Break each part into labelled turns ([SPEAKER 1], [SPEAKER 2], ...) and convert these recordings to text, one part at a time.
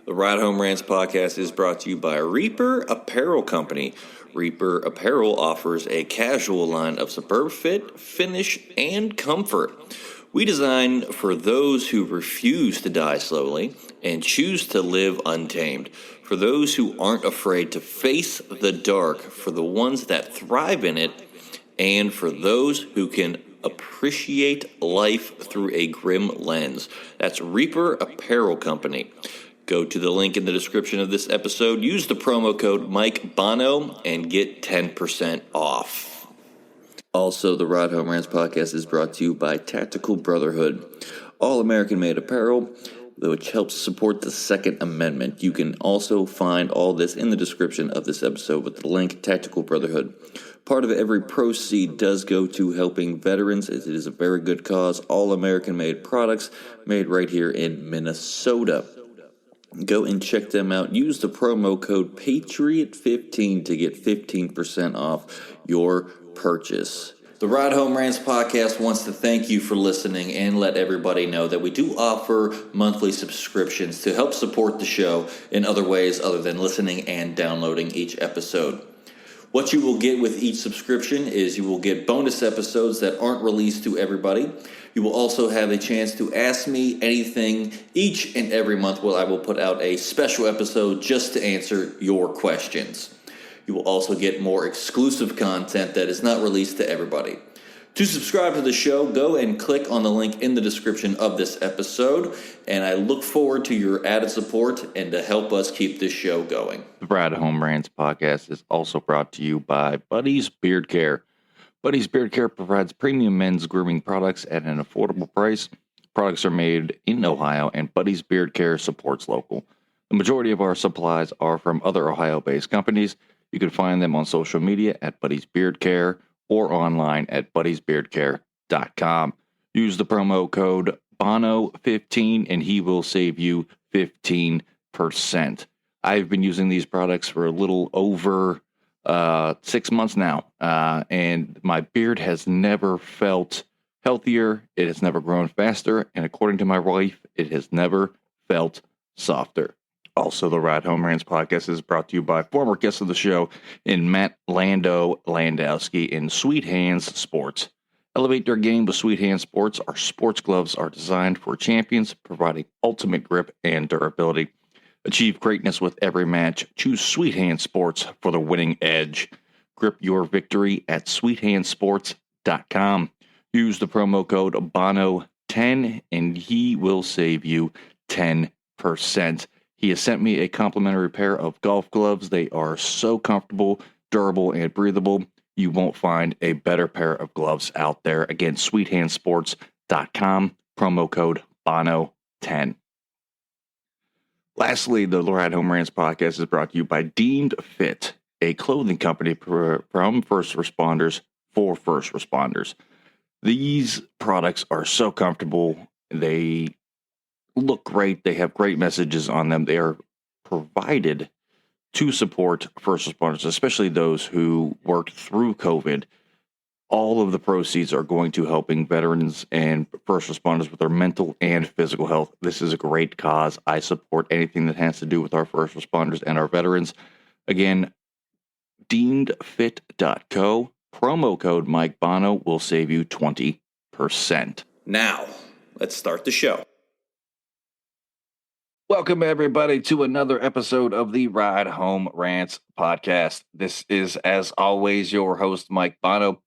[SPEAKER 1] The Ride Home Rants podcast is brought to you by Reaper Apparel Company. Reaper Apparel offers a casual line of superb fit, finish, and comfort. We design for those who refuse to die slowly and choose to live untamed. For those who aren't afraid to face the dark, for the ones that thrive in it, and for those who can appreciate life through a grim lens. That's Reaper Apparel Company. Go to the link in the description of this episode, use the promo code Mike Bono, and get 10% off. Also, the Ride Home Rants podcast is brought to you by Tactical Brotherhood, all American-made apparel, which helps support the Second Amendment. You can also find all this in the description of this episode with the link Tactical Brotherhood. Part of every proceed does go to helping veterans. It is a very good cause. All American-made products made right here in Minnesota. Go and check them out. Use the promo code PATRIOT15 to get 15% off your purchase. The Ride Home Rants podcast wants to thank you for listening and let everybody know that we do offer monthly subscriptions to help support the show in other ways other than listening and downloading each episode. What you will get with each subscription is you will get bonus episodes that aren't released to everybody. You will also have a chance to ask me anything each and every month where I will put out a special episode just to answer your questions. You will also get more exclusive content that is not released to everybody. To subscribe to the show, go and click on the link in the description of this episode, and I look forward to your added support and to help us keep this show going. The Ride Home Rants podcast is also brought to you by Buddy's Beard Care. Buddy's Beard Care provides premium men's grooming products at an affordable price. Products are made in Ohio, and Buddy's Beard Care supports local. The majority of our supplies are from other Ohio-based companies. You can find them on social media at Buddy's Beard Care or online at buddysbeardcare.com. Use the promo code BONO15 and he will save you 15%. I've been using these products for a little over 6 months now, and my beard has never felt healthier, it has never grown faster, and according to my wife, it has never felt softer. Also, the Ride Home Rants podcast is brought to you by former guest of the show in Matt Landowski in Sweet Hands Sports. Elevate their game with Sweet Hands Sports. Our sports gloves are designed for champions, providing ultimate grip and durability. Achieve greatness with every match. Choose Sweet Hands Sports for the winning edge. Grip your victory at sweethandsports.com. Use the promo code BONO10 and he will save you 10%. He has sent me a complimentary pair of golf gloves. They are so comfortable, durable, and breathable. You won't find a better pair of gloves out there. Again, sweethandsports.com, promo code BONO10. Lastly, the Ride Home Rants podcast is brought to you by Deemed Fit, a clothing company from first responders for first responders. These products are so comfortable. They look great. They have great messages on them. They are provided to support first responders, especially those who worked through COVID. All of the proceeds are going to helping veterans and first responders with their mental and physical health. This is a great cause. I support anything that has to do with our first responders and our veterans. Again, deemedfit.co, promo code Mike Bono will save you 20%. Now, let's start the show. Welcome, everybody, to another episode of the Ride Home Rants podcast. This is, as always, your host, Mike Bono.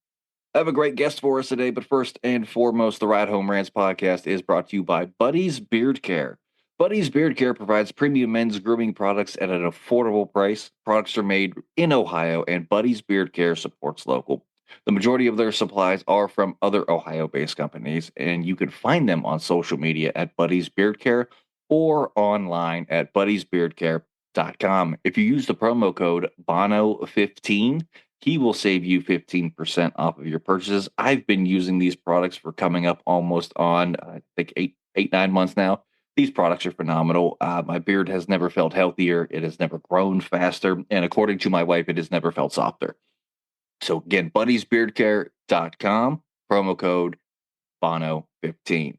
[SPEAKER 1] I have a great guest for us today, but first and foremost, the Ride Home Rants podcast is brought to you by Buddy's Beard Care. Buddy's Beard Care provides premium men's grooming products at an affordable price. Products are made in Ohio, and Buddy's Beard Care supports local. The majority of their supplies are from other Ohio-based companies, and you can find them on social media at Buddy's Beard Care or online at buddysbeardcare.com. If you use the promo code BONO15, he will save you 15% off of your purchases. I've been using these products for coming up almost on, I think, 9 months now. These products are phenomenal. My beard has never felt healthier. It has never grown faster. And according to my wife, it has never felt softer. So again, buddysbeardcare.com, promo code BONO15.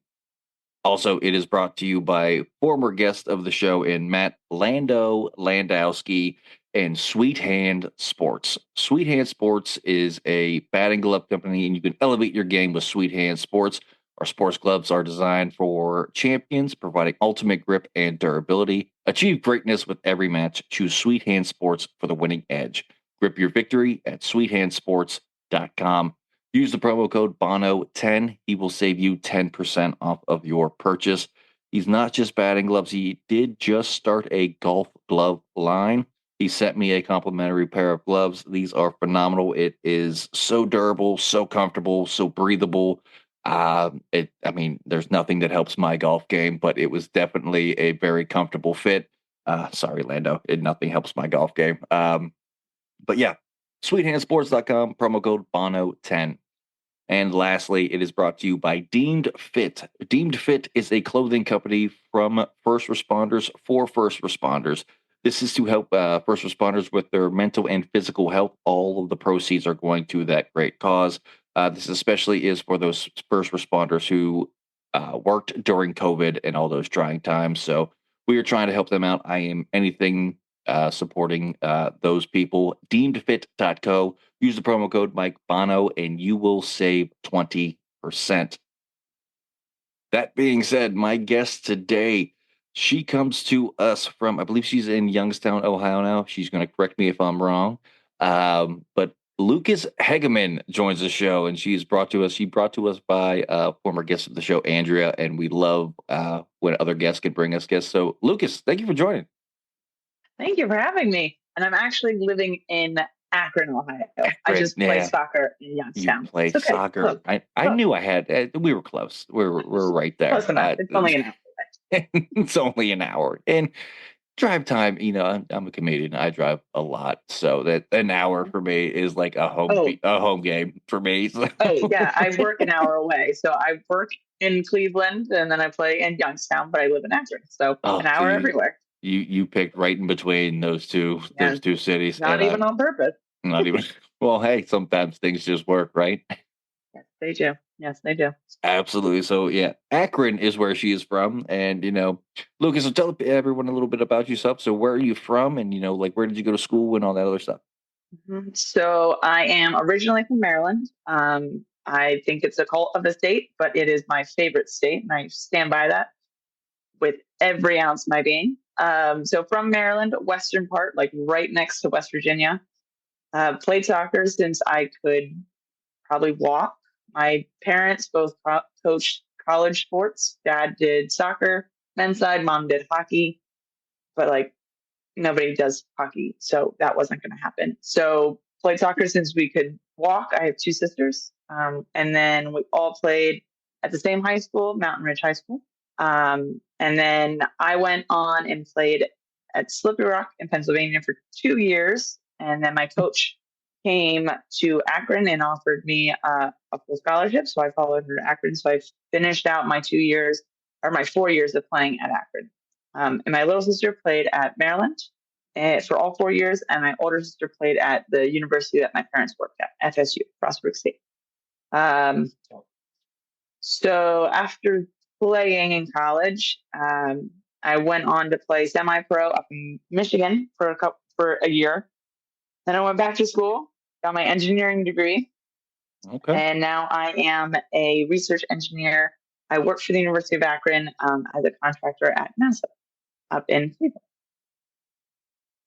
[SPEAKER 1] Also, it is brought to you by former guest of the show in Matt Landowski and Sweet Hand Sports. Sweet Hand Sports is a batting glove company, and you can elevate your game with Sweet Hand Sports. Our sports gloves are designed for champions, providing ultimate grip and durability. Achieve greatness with every match. Choose Sweet Hand Sports for the winning edge. Grip your victory at sweethandsports.com. Use the promo code Bono10. He will save you 10% off of your purchase. He's not just batting gloves. He did just start a golf glove line. He sent me a complimentary pair of gloves. These are phenomenal. It is so durable, so comfortable, so breathable. There's nothing that helps my golf game, but it was definitely a very comfortable fit. Sorry, Lando. Nothing helps my golf game. But yeah, sweethandsports.com, promo code Bono10. And lastly, it is brought to you by Deemed Fit. Deemed Fit is a clothing company from first responders for first responders. This is to help first responders with their mental and physical health. All of the proceeds are going to that great cause. This especially is for those first responders who worked during COVID and all those trying times. So we are trying to help them out. I am anything supporting those people. Deemedfit.co. Use the promo code Mike Bono and you will save 20%. That being said, my guest today, she comes to us from, I believe she's in Youngstown, Ohio now. She's going to correct me if I'm wrong. But Lucas Hegeman joins the show, and she brought to us by former guest of the show, Andrea, and we love when other guests can bring us guests. So, Lucas, thank you for joining.
[SPEAKER 2] Thank you for having me. And I'm actually living in Akron, Ohio. I just play soccer in Youngstown.
[SPEAKER 1] You play soccer. I knew I had. We were close. We're right there.
[SPEAKER 2] Close enough. It's only an hour.
[SPEAKER 1] It's only an hour. And drive time, I'm a comedian. I drive a lot, so that an hour for me is like a home game for me. So.
[SPEAKER 2] Oh yeah, I work an hour away. So I work in Cleveland, and then I play in Youngstown, but I live in Akron, so an hour everywhere.
[SPEAKER 1] You picked right in between those two cities.
[SPEAKER 2] Not even on purpose.
[SPEAKER 1] Not even. Well, hey, sometimes things just work, right?
[SPEAKER 2] Yes, they do. Yes, they do.
[SPEAKER 1] Absolutely. So, yeah, Akron is where she is from. And, Lucas, so tell everyone a little bit about yourself. So where are you from? And, where did you go to school and all that other stuff?
[SPEAKER 2] Mm-hmm. So I am originally from Maryland. I think it's a cult of a state, but it is my favorite state. And I stand by that with every ounce of my being. So from Maryland, western part, like right next to West Virginia. Played soccer since I could probably walk. My parents both coached college sports. Dad did soccer, men's side. Mom did hockey, but nobody does hockey, so that wasn't going to happen. So played soccer since we could walk. I have two sisters, and then we all played at the same high school, Mountain Ridge High School. And then I went on and played at Slippery Rock in Pennsylvania for 2 years. And then my coach came to Akron and offered me a full scholarship. So I followed her to Akron. So I finished out my 4 years of playing at Akron. And my little sister played at Maryland for all 4 years. And my older sister played at the university that my parents worked at, FSU, Frostburg State. So after playing in college, I went on to play semi-pro up in Michigan for a year. Then I went back to school, got my engineering degree.
[SPEAKER 1] Okay.
[SPEAKER 2] And now I am a research engineer. I work for the University of Akron as a contractor at NASA up in Cleveland.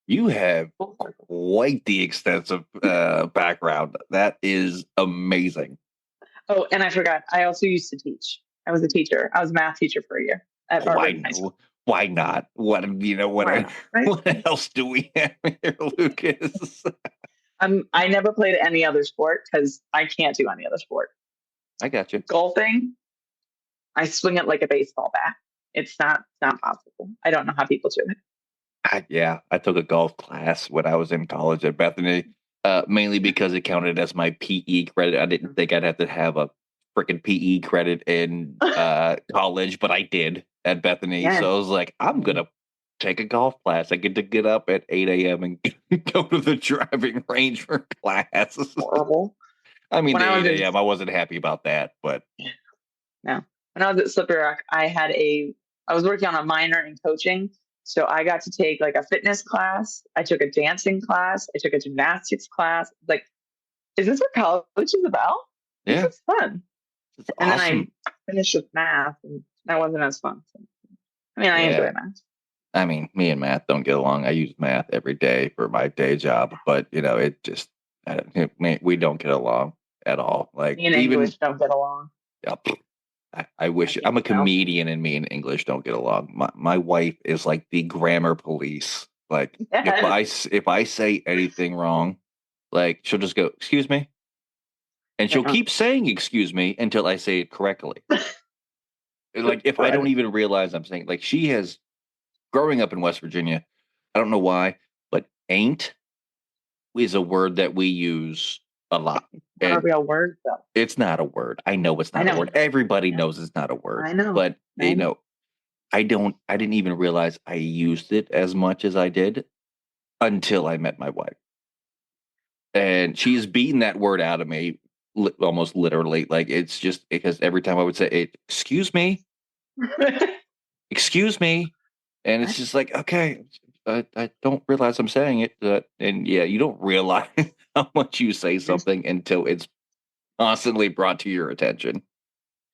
[SPEAKER 1] You have quite the extensive background. That is amazing.
[SPEAKER 2] Oh, and I forgot. I also used to teach. I was a teacher. I was a math teacher for a year at Harvard High School.
[SPEAKER 1] Why not? What else do we have here, Lucas?
[SPEAKER 2] I never played any other sport because I can't do any other sport.
[SPEAKER 1] I got you.
[SPEAKER 2] Golfing, I swing it like a baseball bat. It's not possible. I don't know how people do it.
[SPEAKER 1] I took a golf class when I was in college at Bethany, mainly because it counted as my PE credit. I didn't think I'd have to have a freaking PE credit in college, but I did at Bethany. Yeah. So I was like, I'm going to take a golf class. I get to get up at 8 a.m. and go to the driving range for class.
[SPEAKER 2] Horrible.
[SPEAKER 1] I mean, 8 a.m. I wasn't happy about that, but.
[SPEAKER 2] No. when I was at Slippery Rock, I was working on a minor in coaching. So I got to take like a fitness class. I took a dancing class. I took a gymnastics class. Like, is this what college is about? This
[SPEAKER 1] Yeah,
[SPEAKER 2] is fun.
[SPEAKER 1] it's
[SPEAKER 2] And then I
[SPEAKER 1] awesome.
[SPEAKER 2] finished with math, and that wasn't as fun. So, I mean, I
[SPEAKER 1] Yeah.
[SPEAKER 2] enjoy math.
[SPEAKER 1] I mean, me and math don't get along. I use math every day for my day job, but it just we don't get along at all. Like
[SPEAKER 2] Me and
[SPEAKER 1] even
[SPEAKER 2] English don't get along.
[SPEAKER 1] uh, I
[SPEAKER 2] I
[SPEAKER 1] wish
[SPEAKER 2] can't
[SPEAKER 1] I'm a
[SPEAKER 2] spell.
[SPEAKER 1] comedian and me and English don't get along. My wife is like the grammar police. Like
[SPEAKER 2] Yes.
[SPEAKER 1] if I say anything wrong, like she'll just go, "Excuse me," and she'll
[SPEAKER 2] Like,
[SPEAKER 1] keep saying "excuse me" until I say it correctly. Like if I don't
[SPEAKER 2] right.
[SPEAKER 1] even realize I'm saying, like she has growing up in West Virginia. I don't know why, but ain't is a word that we use a lot.
[SPEAKER 2] Not a
[SPEAKER 1] And
[SPEAKER 2] real word, though.
[SPEAKER 1] it's not a word. I know it's
[SPEAKER 2] I
[SPEAKER 1] not a
[SPEAKER 2] know.
[SPEAKER 1] word. Everybody
[SPEAKER 2] Yeah,
[SPEAKER 1] knows it's not a word.
[SPEAKER 2] I know.
[SPEAKER 1] But,
[SPEAKER 2] I know.
[SPEAKER 1] I didn't even realize I used it as much as I did until I met my wife. And she's beaten that word out of me almost literally. Like it's just because every time I would say it, excuse me. And it's just like, okay, I don't realize I'm saying it. And yeah, you don't realize how much you say something until it's constantly brought to your attention.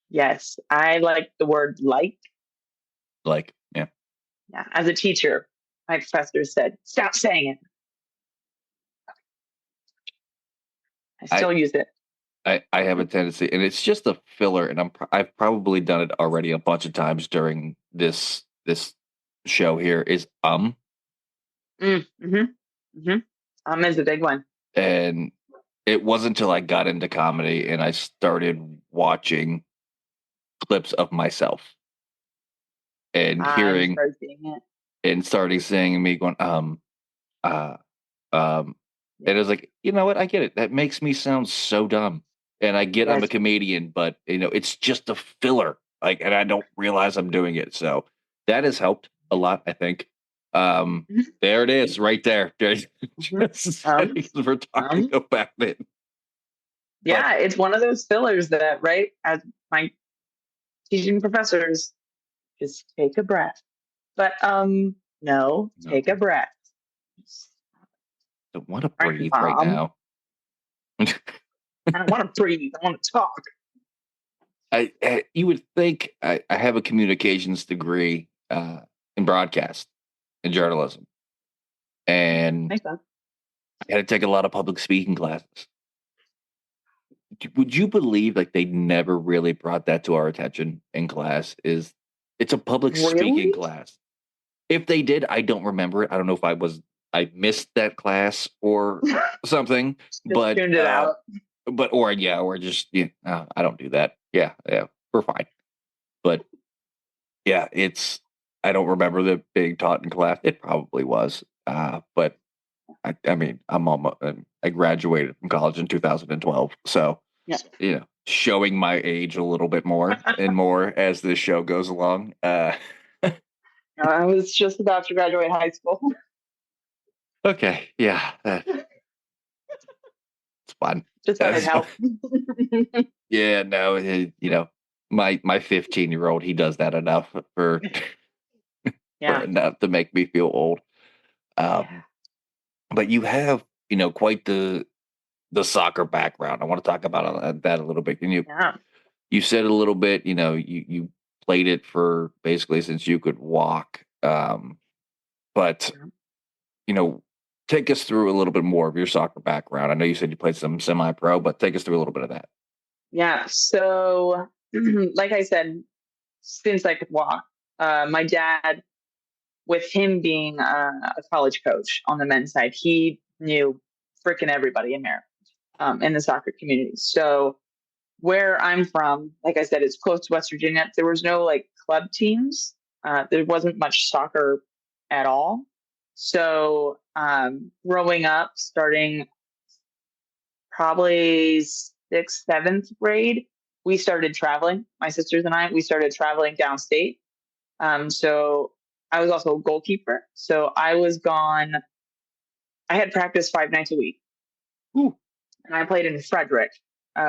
[SPEAKER 2] Yes, I like the word like.
[SPEAKER 1] Like, yeah,
[SPEAKER 2] Yeah, as a teacher, my professor said, "Stop saying it." I
[SPEAKER 1] I,
[SPEAKER 2] still use it.
[SPEAKER 1] I have a tendency, and it's just a filler, and I've probably done it already a bunch of times during this show here. Is
[SPEAKER 2] Mm-hmm. Mm-hmm. Is a big one.
[SPEAKER 1] and it wasn't until I got into comedy and I started watching clips of myself and
[SPEAKER 2] You
[SPEAKER 1] hearing
[SPEAKER 2] start seeing it.
[SPEAKER 1] and starting saying me going uh um and
[SPEAKER 2] Yeah.
[SPEAKER 1] it was like, you know what, I get it, that makes me sound so dumb, and I get I'm a
[SPEAKER 2] Yes.
[SPEAKER 1] comedian, but it's just a filler, like, and I don't realize I'm doing it, so that has helped a lot, I think. There it is right there. There's
[SPEAKER 2] Mm-hmm.
[SPEAKER 1] just
[SPEAKER 2] Um,
[SPEAKER 1] settings we're talking
[SPEAKER 2] um.
[SPEAKER 1] about it. But
[SPEAKER 2] Yeah, it's one of those fillers that, right? As my teaching professors, just take a breath. But no,
[SPEAKER 1] no,
[SPEAKER 2] take a breath.
[SPEAKER 1] I don't want to
[SPEAKER 2] Right,
[SPEAKER 1] breathe right
[SPEAKER 2] mom.
[SPEAKER 1] now.
[SPEAKER 2] I don't want to breathe. I want to talk.
[SPEAKER 1] You would think I have a communications degree in broadcast and journalism, and
[SPEAKER 2] Makes sense.
[SPEAKER 1] I had to take a lot of public speaking classes. Would you believe like they never really brought that to our attention in class? It's a public speaking
[SPEAKER 2] Really?
[SPEAKER 1] class. If they did, I don't remember it. I don't know if I missed that class or something,
[SPEAKER 2] Just
[SPEAKER 1] but
[SPEAKER 2] tuned it out.
[SPEAKER 1] or yeah, or just I don't do that. Yeah, yeah, we're fine. But yeah, I don't remember the being taught in class. It probably was, but I mean, I graduated from college in 2012, so
[SPEAKER 2] Yeah.
[SPEAKER 1] showing my age a little bit more and more as this show goes along.
[SPEAKER 2] I was just about to graduate high school.
[SPEAKER 1] Okay, yeah, that's fun.
[SPEAKER 2] Just thought it'd
[SPEAKER 1] That's fun.
[SPEAKER 2] help.
[SPEAKER 1] Yeah, no, my 15-year-old, he does that enough for
[SPEAKER 2] Yeah.
[SPEAKER 1] enough to make me feel old.
[SPEAKER 2] Yeah.
[SPEAKER 1] Um, but you have quite the soccer background. I want to talk about that a little bit. Can
[SPEAKER 2] Yeah.
[SPEAKER 1] you said a little bit, you played it for basically since you could walk. But,
[SPEAKER 2] Yeah.
[SPEAKER 1] you know, take us through a little bit more of your soccer background. I know you said you played some semi-pro, but take us through a little bit of that.
[SPEAKER 2] Yeah. So, like I said, since I could walk, my dad, with him being a college coach on the men's side, he knew freaking everybody in Maryland, in the soccer community. So, where I'm from, like I said, it's close to West Virginia. There was no like club teams. There wasn't much soccer at all. So growing up, starting probably sixth, seventh grade, we started traveling. My sisters and I, we started traveling downstate. So I was also a goalkeeper. So I was gone. I had practice 5 nights a week,
[SPEAKER 1] Ooh,
[SPEAKER 2] and I played in Frederick,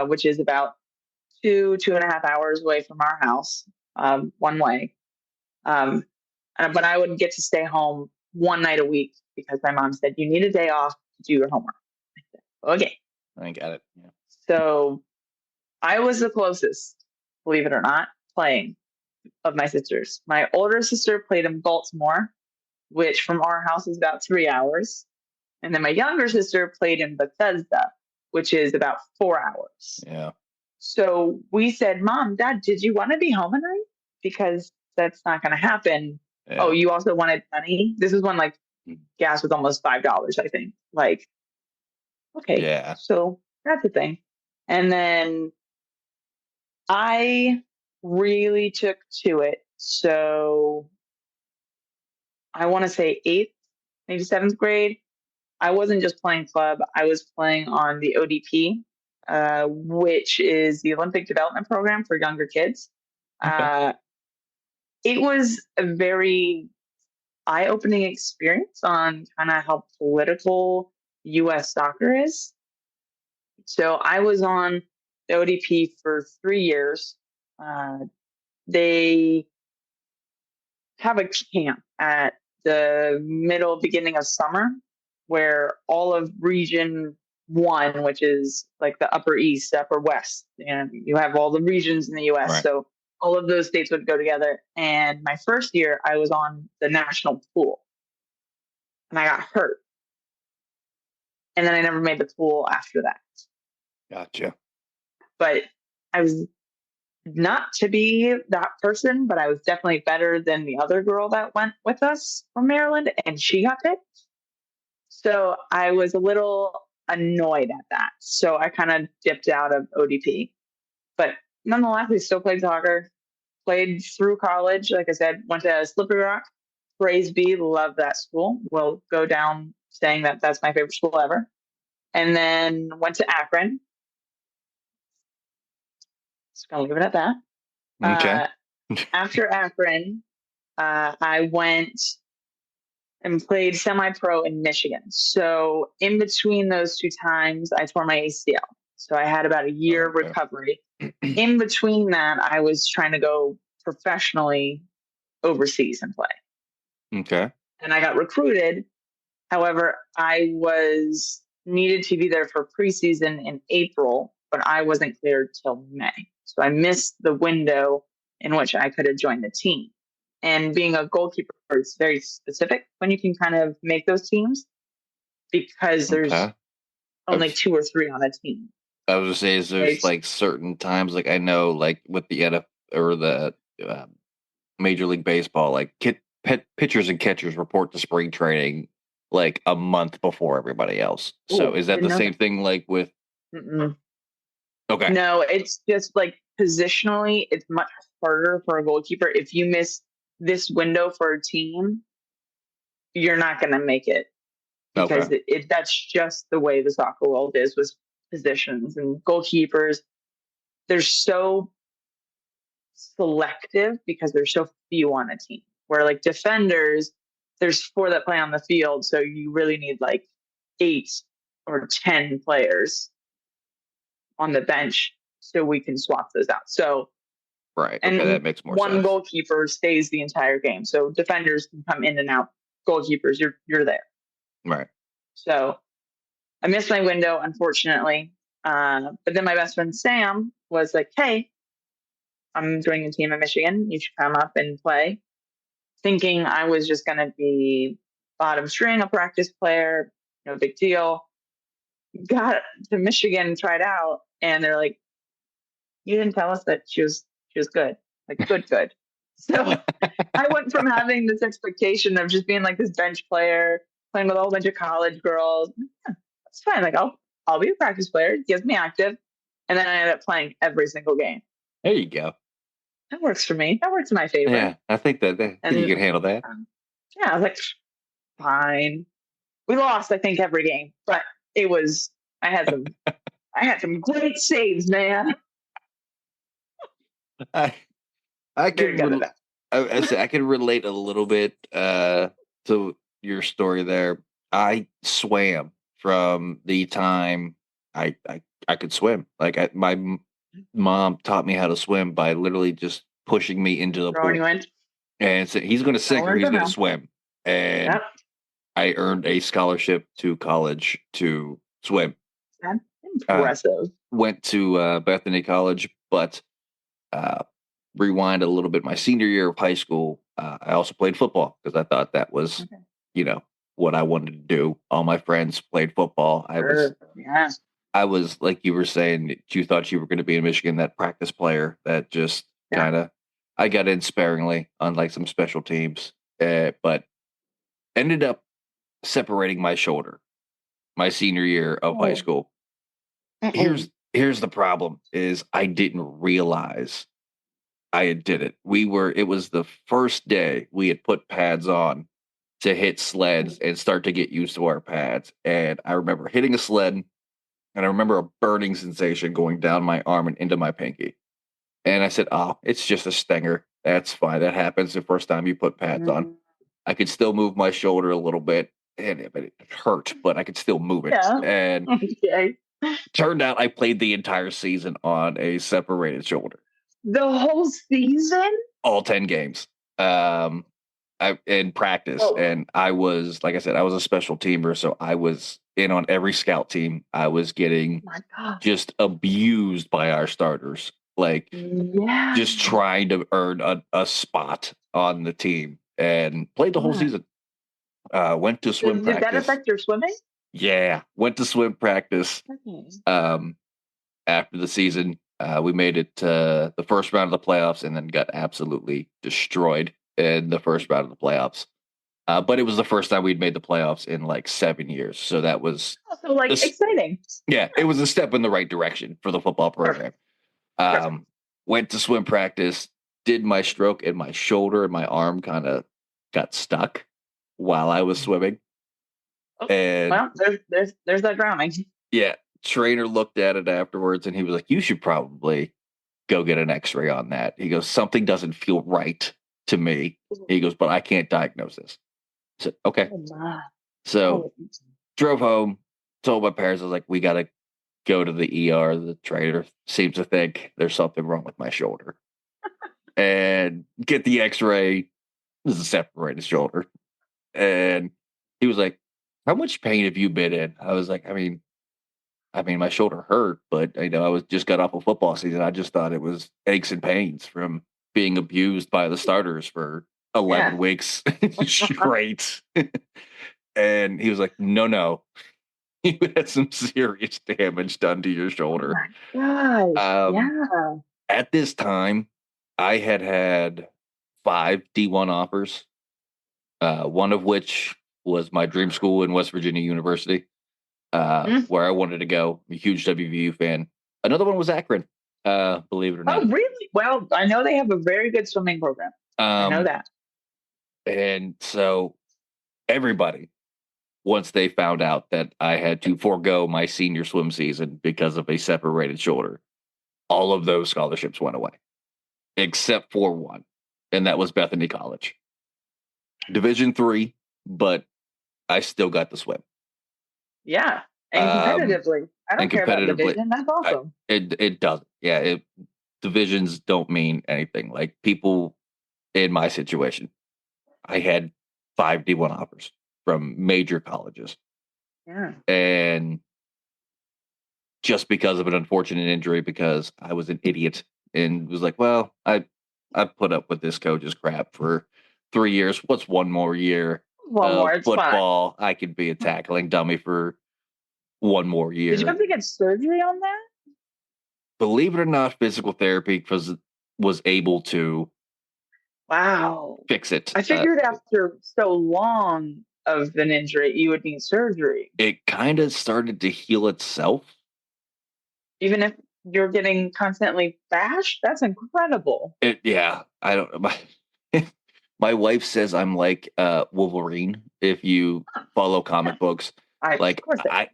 [SPEAKER 2] which is about two and a half hours away from our house, one way. But I would get to stay home one night a week because my mom said, you need a day off to do your homework. I said, okay.
[SPEAKER 1] I got it. Yeah.
[SPEAKER 2] So I was the closest, believe it or not, playing of my sisters. My older sister played in Baltimore, which from our house is about 3 hours. And then my younger sister played in Bethesda, which is about 4 hours.
[SPEAKER 1] Yeah.
[SPEAKER 2] So we said, Mom, Dad, did you want to be home at night? Because that's not going to happen.
[SPEAKER 1] Yeah.
[SPEAKER 2] Oh, you also wanted money? This is when like gas was almost $5, I think. Like, okay.
[SPEAKER 1] Yeah.
[SPEAKER 2] So that's the thing. And then I really took to it. So I want to say 8th, maybe 7th grade. I wasn't just playing club. I was playing on the ODP, which is the Olympic Development Program for younger kids.
[SPEAKER 1] Okay.
[SPEAKER 2] It was a very eye-opening experience on kind of how political U.S. soccer is. So I was on the ODP for 3 years. They have a camp at the beginning of summer where all of region 1, which is like the upper east, upper west, and you have all the regions in the US.
[SPEAKER 1] Right.
[SPEAKER 2] So all of those states would go together. And my first year I was on the national pool and I got hurt. And then I never made the pool after that.
[SPEAKER 1] Gotcha.
[SPEAKER 2] But I was not to be that person, but I was definitely better than the other girl that went with us from Maryland, and she got picked. So I was a little annoyed at that. So I kind of dipped out of ODP. But nonetheless, I still played soccer, played through college. Like I said, went to Slippery Rock, praise be, love that school. Will go down saying that that's my favorite school ever. And then went to Akron. Just gonna leave it at that.
[SPEAKER 1] Okay.
[SPEAKER 2] After Akron, I went and played semi-pro in Michigan. So in between those 2 times, I tore my ACL. So I had about a year recovery. In between that, I was trying to go professionally overseas and play.
[SPEAKER 1] Okay.
[SPEAKER 2] And I got recruited. However, I was needed to be there for preseason in April, but I wasn't cleared till May. So I missed the window in which I could have joined the team. And being a goalkeeper is very specific when you can kind of make those teams because there's only 2 or 3 on a team.
[SPEAKER 1] I was gonna say, is there's like certain times, like I know, like with the NFL or the Major League Baseball, like pitchers and catchers report to spring training like a month before everybody else. So is that the same thing like with?
[SPEAKER 2] Mm-mm.
[SPEAKER 1] Okay.
[SPEAKER 2] No, it's just like positionally, it's much harder for a goalkeeper. If you miss this window for a team, you're not going to make it because that's just the way the soccer world is with positions and goalkeepers. They're so selective because there's so few on a team. Where like defenders, there's 4 that play on the field, so you really need like 8 or 10 players on the bench so we can swap those out. So
[SPEAKER 1] right,
[SPEAKER 2] and
[SPEAKER 1] that makes more sense.
[SPEAKER 2] One goalkeeper stays the entire game, so defenders can come in and out. Goalkeepers, you're there.
[SPEAKER 1] Right.
[SPEAKER 2] So I missed my window, unfortunately. But then my best friend Sam was like, "Hey, I'm joining a team in Michigan. You should come up and play." Thinking I was just going to be bottom string, a practice player, no big deal. Got to Michigan, tried out, and they're like, "You didn't tell us that she was good, like good." So I went from having this expectation of just being like this bench player, playing with a whole bunch of college girls. Yeah, that's fine. Like I'll be a practice player. It gets me active, and then I ended up playing every single game.
[SPEAKER 1] There you go.
[SPEAKER 2] That works for me. That works in my favor.
[SPEAKER 1] Yeah, I think that you can handle that.
[SPEAKER 2] Yeah, I was like, fine. We lost, I think, every game, but it was. I had some great saves, man.
[SPEAKER 1] I can I can relate a little bit to your story there. I swam from the time I could swim. Like my mom taught me how to swim by literally just pushing me into the
[SPEAKER 2] Throwing
[SPEAKER 1] pool
[SPEAKER 2] you in.
[SPEAKER 1] and said, he's going to
[SPEAKER 2] Gotta
[SPEAKER 1] sink or
[SPEAKER 2] learn
[SPEAKER 1] he's going to
[SPEAKER 2] somehow.
[SPEAKER 1] swim. And
[SPEAKER 2] Yep.
[SPEAKER 1] I earned a scholarship to college to swim.
[SPEAKER 2] That's
[SPEAKER 1] Uh,
[SPEAKER 2] impressive.
[SPEAKER 1] went to Bethany College, but uh, rewind a little bit. My senior year of high school, I also played football because I thought that was,
[SPEAKER 2] Okay.
[SPEAKER 1] you know, what I wanted to do. All my friends played football.
[SPEAKER 2] Sure. Yeah.
[SPEAKER 1] I was like you were saying, you thought you were going to be in Michigan, that practice player that just
[SPEAKER 2] Yeah.
[SPEAKER 1] kind of, I got in sparingly on like some special teams, but ended up separating my shoulder my senior year of high
[SPEAKER 2] Oh.
[SPEAKER 1] school.
[SPEAKER 2] Mm-mm.
[SPEAKER 1] Here's the problem is I didn't realize I did it. It was the first day we had put pads on to hit sleds and start to get used to our pads. And I remember hitting a sled and I remember a burning sensation going down my arm and into my pinky. And I said, oh, it's just a stinger. That's fine. That happens the first time you put pads on.
[SPEAKER 2] Mm.
[SPEAKER 1] I could still move my shoulder a little bit and it hurt, but I could still move it.
[SPEAKER 2] Yeah.
[SPEAKER 1] And
[SPEAKER 2] Okay.
[SPEAKER 1] turned out I played the entire season on a separated shoulder,
[SPEAKER 2] The whole season?
[SPEAKER 1] all 10 games. In practice,
[SPEAKER 2] Oh
[SPEAKER 1] and I was, like I said, I was a special teamer, so I was in on every scout team. I was getting
[SPEAKER 2] my God.
[SPEAKER 1] just abused by our starters, like
[SPEAKER 2] Yeah.
[SPEAKER 1] just trying to earn a spot on the team, and played the whole
[SPEAKER 2] Yeah.
[SPEAKER 1] season. Went to swim
[SPEAKER 2] Did that
[SPEAKER 1] practice.
[SPEAKER 2] affect your swimming?
[SPEAKER 1] Yeah, went to swim practice.
[SPEAKER 2] Okay.
[SPEAKER 1] After the season, we made it to the first round of the playoffs, and then got absolutely destroyed in the first round of the playoffs. But it was the first time we'd made the playoffs in like 7 years. So that was,
[SPEAKER 2] Also, like, exciting.
[SPEAKER 1] yeah, it was a step in the right direction for the football program.
[SPEAKER 2] Perfect.
[SPEAKER 1] Went to swim practice, did my stroke, and my shoulder and my arm kind of got stuck while I was swimming.
[SPEAKER 2] Oh,
[SPEAKER 1] And
[SPEAKER 2] well, there's that drowning.
[SPEAKER 1] yeah, trainer looked at it afterwards and he was like, you should probably go get an x-ray on that. He goes, something doesn't feel right to me. He goes, but I can't diagnose this. I said, okay.
[SPEAKER 2] Oh my.
[SPEAKER 1] So
[SPEAKER 2] Oh.
[SPEAKER 1] drove home, told my parents, I was like, we got to go to the ER. The trainer seems to think there's something wrong with my shoulder. And get the x-ray. This is a separated shoulder. And he was like, how much pain have you been in? I was like, I mean, my shoulder hurt, but I was just got off a football season. I just thought it was aches and pains from being abused by the starters for 11
[SPEAKER 2] Yeah.
[SPEAKER 1] weeks straight. And he was like, no, you had some serious damage done to your
[SPEAKER 2] Oh
[SPEAKER 1] shoulder.
[SPEAKER 2] my gosh.
[SPEAKER 1] Um,
[SPEAKER 2] Yeah.
[SPEAKER 1] at this time, I had 5 D1 offers, one of which was my dream school in West Virginia University,
[SPEAKER 2] Mm.
[SPEAKER 1] where I wanted to go. I'm a huge WVU fan. Another one was Akron, believe it or
[SPEAKER 2] Oh,
[SPEAKER 1] not.
[SPEAKER 2] really? Well, I know they have a very good swimming program. I know that.
[SPEAKER 1] And so everybody, once they found out that I had to forego my senior swim season because of a separated shoulder, all of those scholarships went away, except for one, and that was Bethany College, Division III, but I still got to swim.
[SPEAKER 2] Yeah. And competitively. I don't care about division. That's awesome.
[SPEAKER 1] It doesn't. Yeah, divisions don't mean anything. Like people in my situation, I had 5 D1 offers from major colleges.
[SPEAKER 2] Yeah.
[SPEAKER 1] And just because of an unfortunate injury, because I was an idiot and was like, well, I put up with this coach's crap for 3 years. What's one more year
[SPEAKER 2] One more.
[SPEAKER 1] of
[SPEAKER 2] It's fine.
[SPEAKER 1] football? I could be a tackling dummy for one more
[SPEAKER 2] Did you
[SPEAKER 1] year.
[SPEAKER 2] have to get surgery on that?
[SPEAKER 1] Believe it or not, physical therapy was able to
[SPEAKER 2] Wow.
[SPEAKER 1] fix it.
[SPEAKER 2] I figured after so long of an injury, you would need surgery.
[SPEAKER 1] It kind of started to heal itself.
[SPEAKER 2] Even if you're getting constantly bashed, that's incredible.
[SPEAKER 1] I don't know. My wife says I'm like Wolverine if you follow comic books. Like
[SPEAKER 2] Of course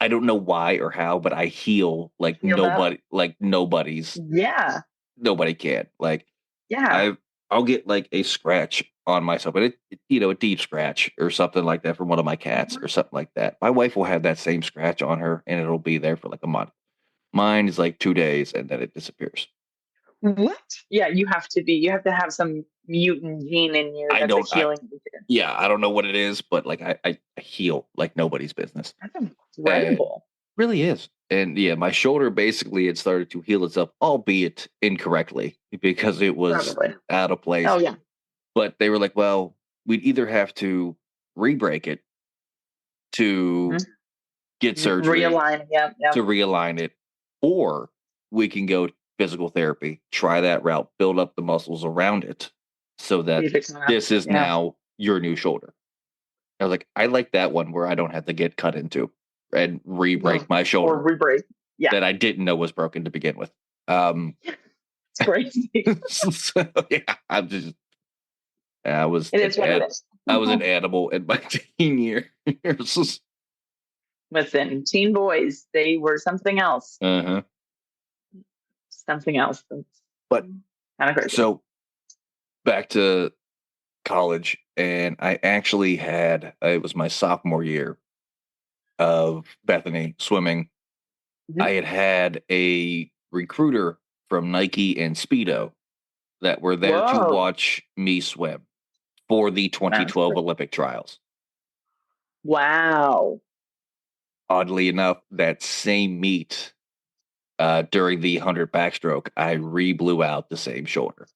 [SPEAKER 1] I don't know why or how, but I heal like
[SPEAKER 2] Heal
[SPEAKER 1] nobody, like nobody's.
[SPEAKER 2] Yeah.
[SPEAKER 1] Nobody can. Like
[SPEAKER 2] Yeah.
[SPEAKER 1] I'll get like a scratch on myself, but a deep scratch or something like that from one of my cats or something like that. My wife will have that same scratch on her, and it'll be there for like a month. Mine is like 2 days and then it disappears.
[SPEAKER 2] What? Yeah, you have to have some mutant gene in you
[SPEAKER 1] I
[SPEAKER 2] that's a
[SPEAKER 1] don't.
[SPEAKER 2] healing agent.
[SPEAKER 1] Yeah, I don't know what it is, but like I heal like nobody's business.
[SPEAKER 2] That's
[SPEAKER 1] And
[SPEAKER 2] incredible.
[SPEAKER 1] really is. And yeah, my shoulder basically it started to heal itself, albeit incorrectly because it was
[SPEAKER 2] Probably.
[SPEAKER 1] out of place.
[SPEAKER 2] Oh yeah.
[SPEAKER 1] But they were like, well, we'd either have to re-break it to get surgery
[SPEAKER 2] Realign. Yep. Yep.
[SPEAKER 1] to realign it, or we can go physical therapy, try that route, build up the muscles around it so
[SPEAKER 2] See
[SPEAKER 1] that
[SPEAKER 2] if it's not.
[SPEAKER 1] this is
[SPEAKER 2] Yeah.
[SPEAKER 1] now your new shoulder. I was like, I like that one where I don't have to get cut into and re-break my
[SPEAKER 2] Or
[SPEAKER 1] shoulder
[SPEAKER 2] re-break. Yeah.
[SPEAKER 1] that I didn't know was broken to begin with.
[SPEAKER 2] It's crazy.
[SPEAKER 1] So yeah, I was
[SPEAKER 2] It is what it is.
[SPEAKER 1] I was an animal in my teen years.
[SPEAKER 2] Listen, teen boys, they were something else.
[SPEAKER 1] Uh-huh.
[SPEAKER 2] Something else.
[SPEAKER 1] But
[SPEAKER 2] kind of crazy.
[SPEAKER 1] So back to college, and I actually had it was my sophomore year of Bethany swimming. I had a recruiter from Nike and Speedo that were there to
[SPEAKER 2] Whoa.
[SPEAKER 1] watch me swim for the 2012 Olympic trials.
[SPEAKER 2] Wow.
[SPEAKER 1] Oddly enough, that same meet during the 100 backstroke, I re-blew out the same shoulder.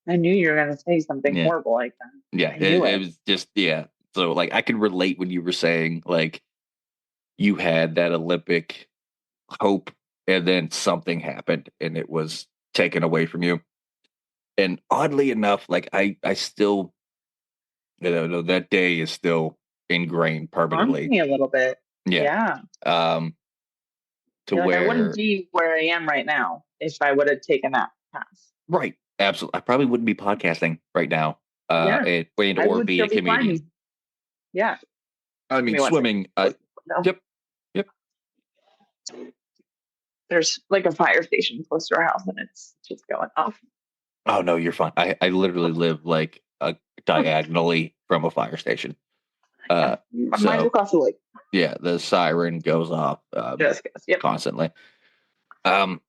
[SPEAKER 2] I knew you were going to say something horrible like that.
[SPEAKER 1] Yeah, it was just, yeah. So, like, I can relate when you were saying, like, you had that Olympic hope and then something happened and it was taken away from you. And oddly enough, like, I still, that day is still ingrained permanently.
[SPEAKER 2] Me a little bit.
[SPEAKER 1] Yeah. To where
[SPEAKER 2] I wouldn't be where I am right now if I would have taken that path.
[SPEAKER 1] Right. Absolutely. I probably wouldn't be podcasting right now. Or be a comedian.
[SPEAKER 2] Yeah.
[SPEAKER 1] I mean, swimming. Yep.
[SPEAKER 2] There's like a fire station close to our house and it's just going off.
[SPEAKER 1] Oh, no, you're fine. I literally live like diagonally from a fire station.
[SPEAKER 2] Mine's across the lake.
[SPEAKER 1] Yeah, the siren goes off constantly. But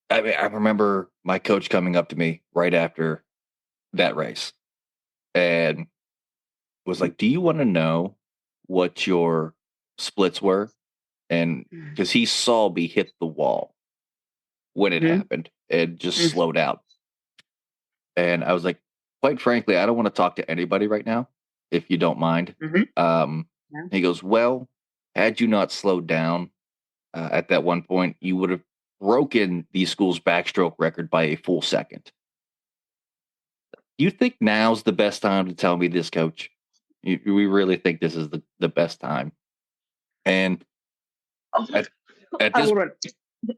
[SPEAKER 1] I mean, I remember my coach coming up to me right after that race and was like, "Do you want to know what your splits were?" And because he saw me hit the wall when it happened and just slowed out. And I was like, quite frankly, I don't want to talk to anybody right now, if you don't mind. He goes, well, had you not slowed down at that one point, you would have broken the school's backstroke record by a full second. Do you think now's the best time to tell me this, coach? We really think this is the best time. And at this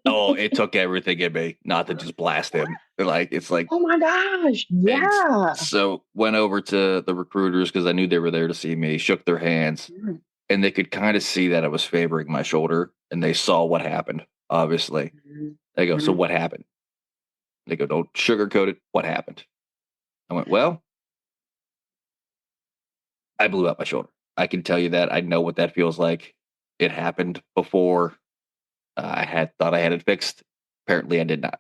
[SPEAKER 1] it took everything in me not to just blast him. It's like,
[SPEAKER 2] oh my gosh, yeah.
[SPEAKER 1] So went over to the recruiters because I knew they were there to see me, shook their hands, and they could kind of see that I was favoring my shoulder, and they saw what happened, obviously. They go, so what happened? They go, don't sugarcoat it. What happened? I went, well, I blew out my shoulder. I can tell you that. I know what that feels like. It happened before. I thought I had it fixed. Apparently, I did not.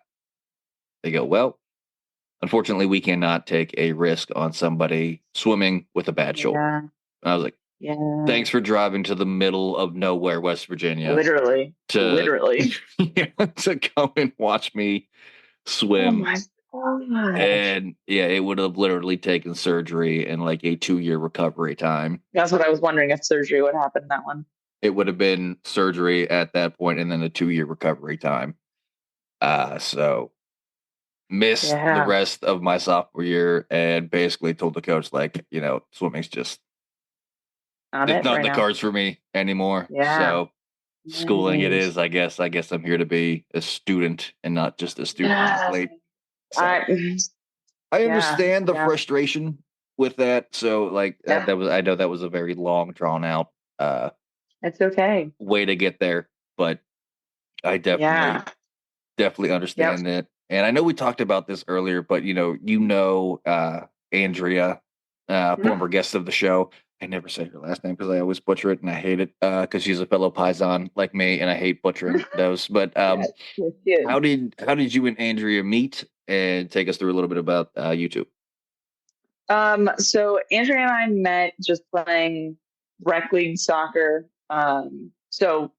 [SPEAKER 1] They go, well, unfortunately, we cannot take a risk on somebody swimming with a bad shoulder. And I was like, thanks for driving to the middle of nowhere, West Virginia.
[SPEAKER 2] Literally.
[SPEAKER 1] To come and watch me swim.
[SPEAKER 2] Oh my God.
[SPEAKER 1] And yeah, it would have literally taken surgery and like a 2-year recovery time.
[SPEAKER 2] That's what I was wondering, if surgery would happen in that one.
[SPEAKER 1] It would have been surgery at that point and then a 2-year recovery time. So missed the rest of my sophomore year and basically told the coach, like, swimming's just it's not in the cards for me anymore. So schooling it is, I guess. I guess I'm here to be a student and not just a student athlete. So, I understand the frustration with that. So I know that was a very long, drawn out
[SPEAKER 2] it's okay.
[SPEAKER 1] way to get there, but I definitely understand it. And I know we talked about this earlier, but Andrea, former guest of the show,
[SPEAKER 3] I never say her last name because I always butcher it and I hate it because she's a fellow Paisan like me and I hate butchering those. But
[SPEAKER 2] Yes, yes, yes.
[SPEAKER 3] how did you and Andrea meet? And take us through a little bit about you two.
[SPEAKER 2] So Andrea and I met just playing rec league soccer. So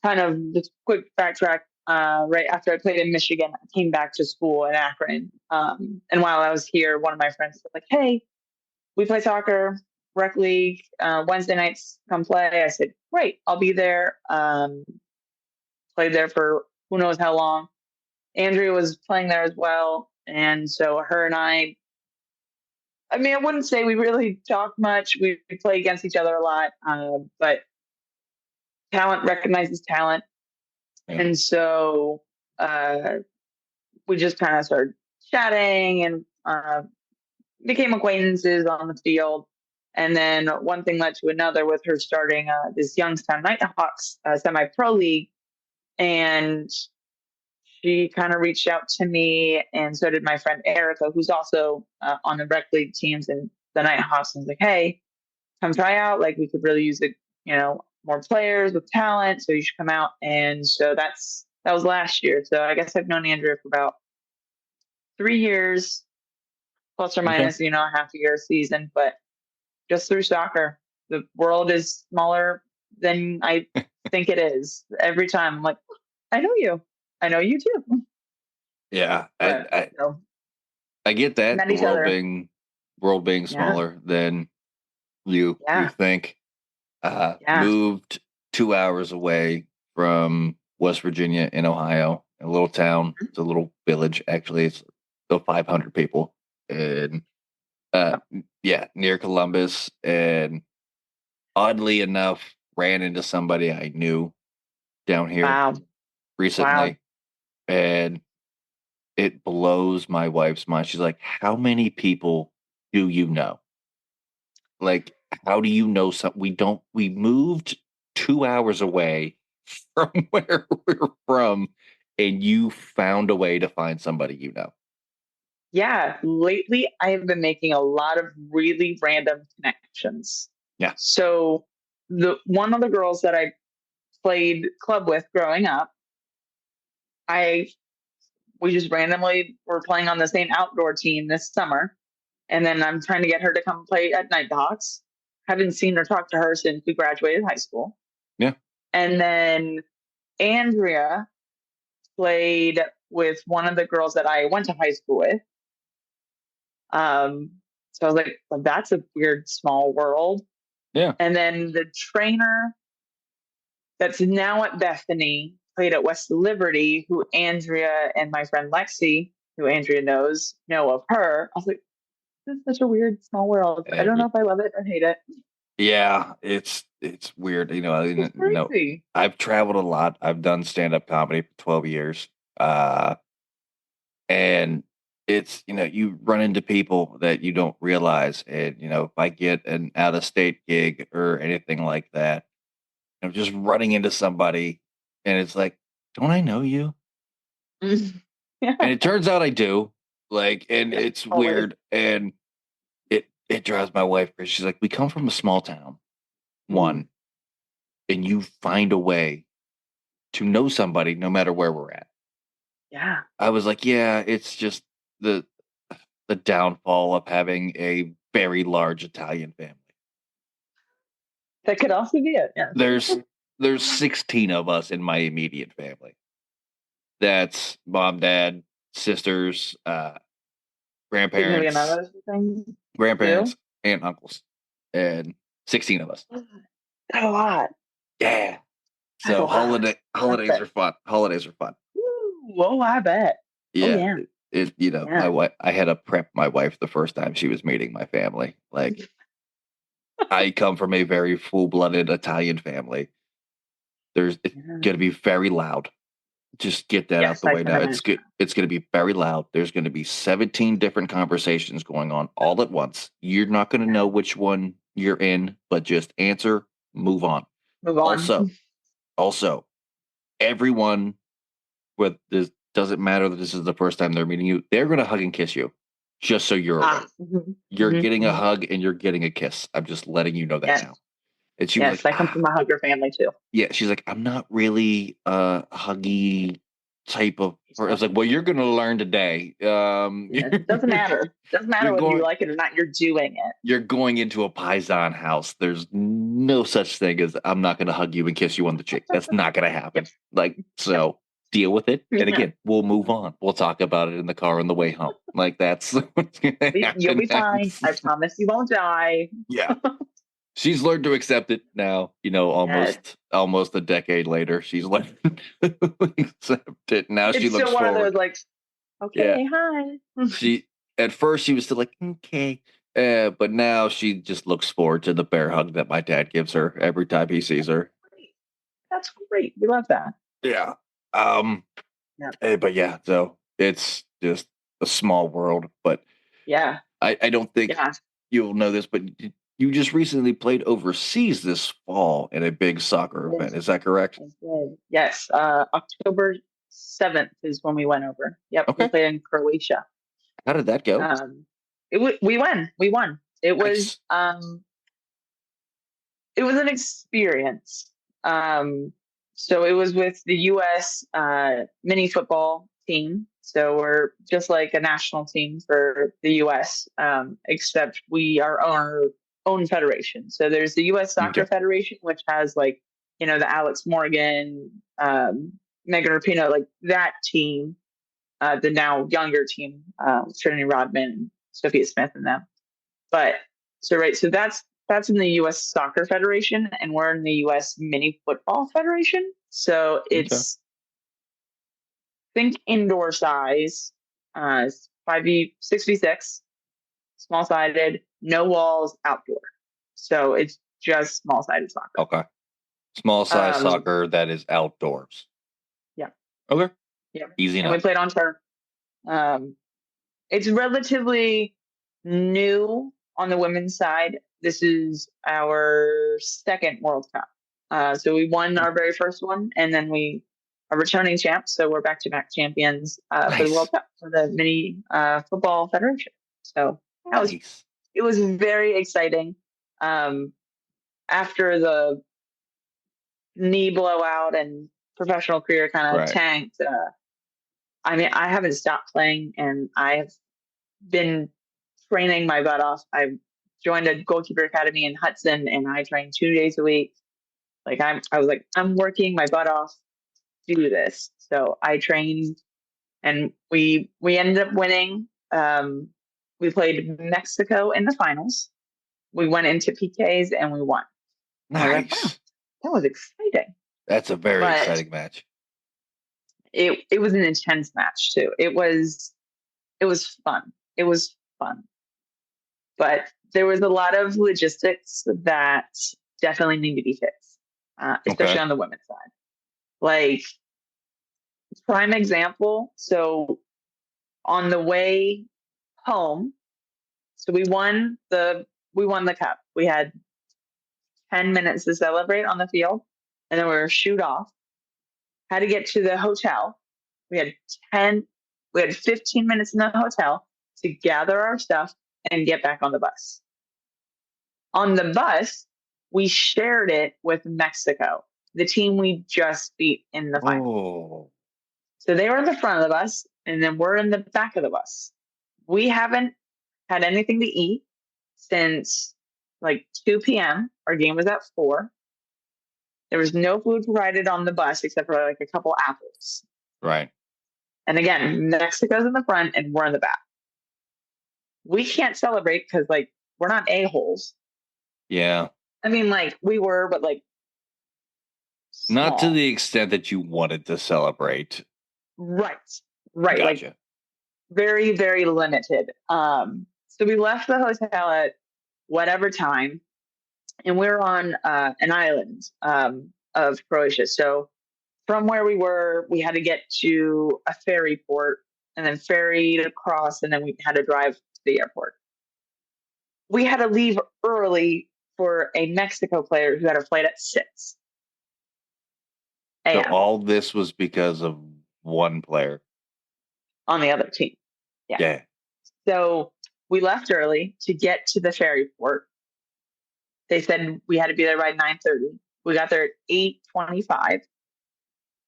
[SPEAKER 2] kind of just quick backtrack. Right after I played in Michigan, I came back to school in Akron. And while I was here, one of my friends was like, "Hey, we play soccer, rec league, Wednesday nights. Come play." I said, "Great, I'll be there." Played there for who knows how long. Andrea was playing there as well, and so her and I mean, I wouldn't say we really talk much. We play against each other a lot, but talent recognizes talent.
[SPEAKER 3] Yeah.
[SPEAKER 2] And so uh, we just kind of started chatting and became acquaintances on the field. And then one thing led to another with her starting this Youngstown Nighthawks semi pro league. And she kind of reached out to me, and so did my friend Erica, who's also on the rec league teams and the Nighthawks. And was like, "Hey, come try out. Like, we could really use more players with talent. So you should come out." And so that was last year. So I guess I've known Andrea for about 3 years, plus or
[SPEAKER 3] Okay.
[SPEAKER 2] minus, a half a year season, but just through soccer. The world is smaller than I think it is. Every time I'm like, "I know you. I know you too."
[SPEAKER 3] Yeah,
[SPEAKER 2] But
[SPEAKER 3] I get that
[SPEAKER 2] met
[SPEAKER 3] the
[SPEAKER 2] each other.
[SPEAKER 3] world being
[SPEAKER 2] Yeah.
[SPEAKER 3] smaller than you
[SPEAKER 2] Yeah.
[SPEAKER 3] think.
[SPEAKER 2] Yeah.
[SPEAKER 3] Moved 2 hours away from West Virginia in Ohio, a little town. It's a little village, actually. It's about 500 people, and
[SPEAKER 2] Yep.
[SPEAKER 3] yeah, near Columbus. And oddly enough, ran into somebody I knew down here
[SPEAKER 2] Wow. Wow.
[SPEAKER 3] recently, and it blows my wife's mind. She's like, "How many people do you know? Like, how do you know some? We moved 2 hours away from where we're from, and you found a way to find somebody you know."
[SPEAKER 2] Yeah, lately I have been making a lot of really random connections.
[SPEAKER 3] Yeah.
[SPEAKER 2] So the one of the girls that I played club with growing up, I we just randomly were playing on the same outdoor team this summer, and then I'm trying to get her to come play at Nighthawks. Haven't seen or talked to her since we graduated high school.
[SPEAKER 3] Yeah.
[SPEAKER 2] And then Andrea played with one of the girls that I went to high school with. So I was like, "Well, that's a weird small world."
[SPEAKER 3] Yeah.
[SPEAKER 2] And then the trainer that's now at Bethany played at West Liberty, who Andrea and my friend Lexi, who Andrea know of her. I was like, "This is such a weird small world. I don't know
[SPEAKER 3] Every
[SPEAKER 2] if I love it or hate it."
[SPEAKER 3] Yeah, it's weird.
[SPEAKER 2] It's crazy.
[SPEAKER 3] I've traveled a lot. I've done stand-up comedy for 12 years. Uh and it's you run into people that you don't realize. And if I get an out-of-state gig or anything like that, just running into somebody and it's like, don't I know you? And
[SPEAKER 2] Yeah,
[SPEAKER 3] it turns out I do. Like, and it's
[SPEAKER 2] always.
[SPEAKER 3] weird, and it drives my wife crazy. She's like, we come from a small town,
[SPEAKER 2] Mhm.
[SPEAKER 3] one, and you find a way to know somebody no matter where we're at.
[SPEAKER 2] Yeah.
[SPEAKER 3] I was like, yeah, it's just the downfall of having a very large Italian family.
[SPEAKER 2] That could also be it. Yeah.
[SPEAKER 3] There's 16 of us in my immediate family. That's mom, dad, sisters,
[SPEAKER 2] Significant
[SPEAKER 3] grandparents,
[SPEAKER 2] others and things too.
[SPEAKER 3] grandparents, and uncles, and 16 of us.
[SPEAKER 2] That's a lot.
[SPEAKER 3] Yeah.
[SPEAKER 2] That's a
[SPEAKER 3] So
[SPEAKER 2] lot. That's
[SPEAKER 3] holidays
[SPEAKER 2] it.
[SPEAKER 3] are fun. Holidays are fun.
[SPEAKER 2] Whoa, I bet. Oh
[SPEAKER 3] Yeah.
[SPEAKER 2] yeah.
[SPEAKER 3] My
[SPEAKER 2] Yeah.
[SPEAKER 3] wife. I had to prep my wife the first time she was meeting my family. Like, I come from a very full blooded Italian family. It's
[SPEAKER 2] Yeah.
[SPEAKER 3] gonna be very loud. Just get that out
[SPEAKER 2] Yes,
[SPEAKER 3] the
[SPEAKER 2] I
[SPEAKER 3] way
[SPEAKER 2] can
[SPEAKER 3] now.
[SPEAKER 2] imagine.
[SPEAKER 3] It's gonna be very loud. There's gonna be 17 different conversations going on all at once. You're not gonna
[SPEAKER 2] Yeah.
[SPEAKER 3] know which one you're in, but just answer, move on.
[SPEAKER 2] Move on.
[SPEAKER 3] Also, everyone with this doesn't matter that this is the first time they're meeting you, they're gonna hug and kiss you. Just so you're aware. You're getting a
[SPEAKER 2] mhm.
[SPEAKER 3] hug and you're getting a kiss. I'm just letting you know that
[SPEAKER 2] Yes,
[SPEAKER 3] now. And she was
[SPEAKER 2] yes.
[SPEAKER 3] like,
[SPEAKER 2] I come from a hugger family too.
[SPEAKER 3] yeah, she's like, I'm not really a huggy type of person. I was like, well, you're going to learn today.
[SPEAKER 2] Yeah, it doesn't matter. Doesn't
[SPEAKER 3] You're
[SPEAKER 2] matter whether you
[SPEAKER 3] going,
[SPEAKER 2] like it or not. You're doing it.
[SPEAKER 3] you're going into a Paisan house. There's no such thing as I'm not going to hug you and kiss you on the cheek. That's not going to happen.
[SPEAKER 2] Yep.
[SPEAKER 3] Like,
[SPEAKER 2] Yep.
[SPEAKER 3] so deal with it. And
[SPEAKER 2] Yeah.
[SPEAKER 3] again, we'll move on. We'll talk about it in the car on the way home. Like, that's what's going to
[SPEAKER 2] You'll
[SPEAKER 3] happen
[SPEAKER 2] be fine.
[SPEAKER 3] next.
[SPEAKER 2] I promise you won't die.
[SPEAKER 3] Yeah. She's learned to accept it now,
[SPEAKER 2] Yes.
[SPEAKER 3] almost a decade later. She's learned to accept it. Now she
[SPEAKER 2] It's
[SPEAKER 3] looks
[SPEAKER 2] still one of those
[SPEAKER 3] forward.
[SPEAKER 2] like,
[SPEAKER 3] Yeah.
[SPEAKER 2] okay, hi.
[SPEAKER 3] She at first she was still like, okay. But now she just looks forward to the bear hug that my dad gives her every time he sees her.
[SPEAKER 2] That's great. We love that.
[SPEAKER 3] Yeah.
[SPEAKER 2] Yeah.
[SPEAKER 3] But yeah, so it's just a small world. But
[SPEAKER 2] Yeah.
[SPEAKER 3] I don't think
[SPEAKER 2] Yeah.
[SPEAKER 3] you'll know this, but you just recently played overseas this fall in a big soccer
[SPEAKER 2] Yes.
[SPEAKER 3] event. Is that correct?
[SPEAKER 2] I did. Yes. October 7th is when we went over. Yep. We
[SPEAKER 3] Okay.
[SPEAKER 2] played in Croatia.
[SPEAKER 3] How did that go?
[SPEAKER 2] We won. We won.
[SPEAKER 3] Nice.
[SPEAKER 2] It was an experience. So it was with the U.S. Mini football team. So we're just like a national team for the U.S. Except we are our own federation. So there's the U.S. Soccer
[SPEAKER 3] Okay.
[SPEAKER 2] Federation, which has like the Alex Morgan, Megan Rapinoe, like that team. The now younger team, Trinity Rodman, Sophia Smith, and them. But so that's in the U.S. Soccer Federation, and we're in the U.S. Mini Football Federation. So it's think indoor size, 5v6v6, small sided, no walls, outdoor. So it's just small sided soccer.
[SPEAKER 3] Okay. Small size soccer that is outdoors.
[SPEAKER 2] Yeah.
[SPEAKER 3] Okay.
[SPEAKER 2] Yeah.
[SPEAKER 3] Easy enough.
[SPEAKER 2] And we played on turf. It's relatively new on the women's side. This is our second World Cup. So we won our very first one, and then we are returning champs. So we're back-to-back champions for the World Cup for the Mini Football Federation. So it was very exciting. After the knee blowout and professional career kind of tanked, I mean, I haven't stopped playing, and I've been training my butt off. I joined a goalkeeper academy in Hudson, and I train 2 days a week. Like I was like, I'm working my butt off to do this. So I trained, and we ended up winning. We played Mexico in the finals. We went into PKs and we won.
[SPEAKER 3] Nice.
[SPEAKER 2] Like, wow, that was exciting.
[SPEAKER 3] That's a very exciting match.
[SPEAKER 2] It was an intense match too. It was fun. It was fun. But there was a lot of logistics that definitely need to be fixed, especially on the women's side. Like, prime example. So on the way home, so we won the cup. We had 10 minutes to celebrate on the field, and then we were shoot off. Had to get to the hotel. We had 15 minutes in the hotel to gather our stuff and get back on the bus. On the bus, we shared it with Mexico, the team we just beat in the final. So they were in the front of the bus, and then we're in the back of the bus. We haven't had anything to eat since like 2 p.m. Our game was at 4. There was no food provided on the bus except for like a couple apples.
[SPEAKER 3] Right.
[SPEAKER 2] And again, Mexico's in the front and we're in the back. We can't celebrate because like we're not a-holes.
[SPEAKER 3] Yeah.
[SPEAKER 2] I mean, like we were, but like small.
[SPEAKER 3] Not to the extent that you wanted to celebrate.
[SPEAKER 2] Right.
[SPEAKER 3] Gotcha.
[SPEAKER 2] Like very, very limited. So we left the hotel at whatever time, and we're on an island of Croatia. So from where we were, we had to get to a ferry port and then ferried across, and then we had to drive to the airport. We had to leave early for a Mexico player who had a flight at 6 a.m.
[SPEAKER 3] So all this was because of one player
[SPEAKER 2] on the other team. Yeah. So we left early to get to the ferry port. They said we had to be there by 9:30. We got there at 8:25.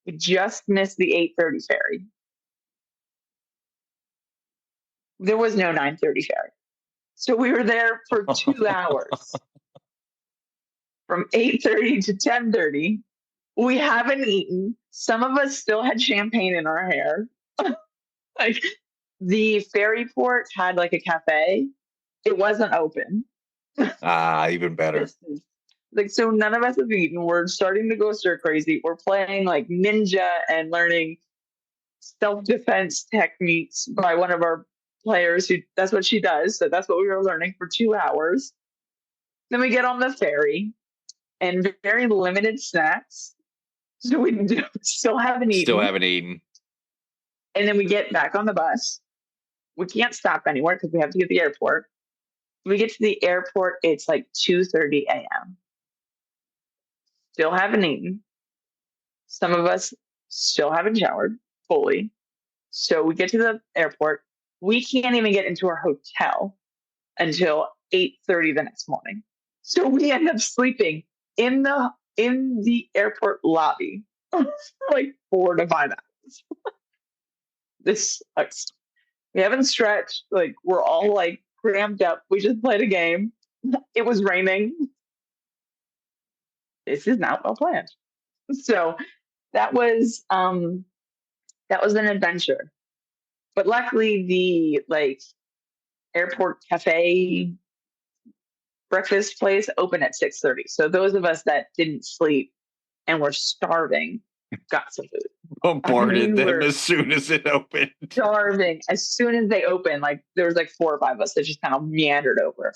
[SPEAKER 2] We just missed the 8:30 ferry. There was no 9:30 ferry. So we were there for 2 hours. From 8:30 to 10:30. We haven't eaten. Some of us still had champagne in our hair. Like, the ferry port had like a cafe. It wasn't open.
[SPEAKER 3] Even better.
[SPEAKER 2] This is like, so none of us have eaten. We're starting to go stir crazy. We're playing like ninja and learning self-defense techniques by one of our players who that's what she does. So that's what we were learning for 2 hours. Then we get on the ferry and very limited snacks. So we still haven't eaten.
[SPEAKER 3] Still haven't eaten.
[SPEAKER 2] And then we get back on the bus. We can't stop anywhere because we have to get to the airport. We get to the airport, it's like 2:30 a.m. Still haven't eaten. Some of us still haven't showered fully. So we get to the airport. We can't even get into our hotel until 8:30 the next morning. So we end up sleeping in the airport lobby for like 4 to 5 hours. This sucks. We haven't stretched. Like, we're all like cramped up. We just played a game. It was raining. This is not well planned. So that was an adventure. But luckily the like airport cafe breakfast place opened at 6:30. So those of us that didn't sleep and were starving got some food.
[SPEAKER 3] Bombarded them as soon as it opened.
[SPEAKER 2] Starving as soon as they opened. Like, there was like 4 or 5 of us that just kind of meandered over.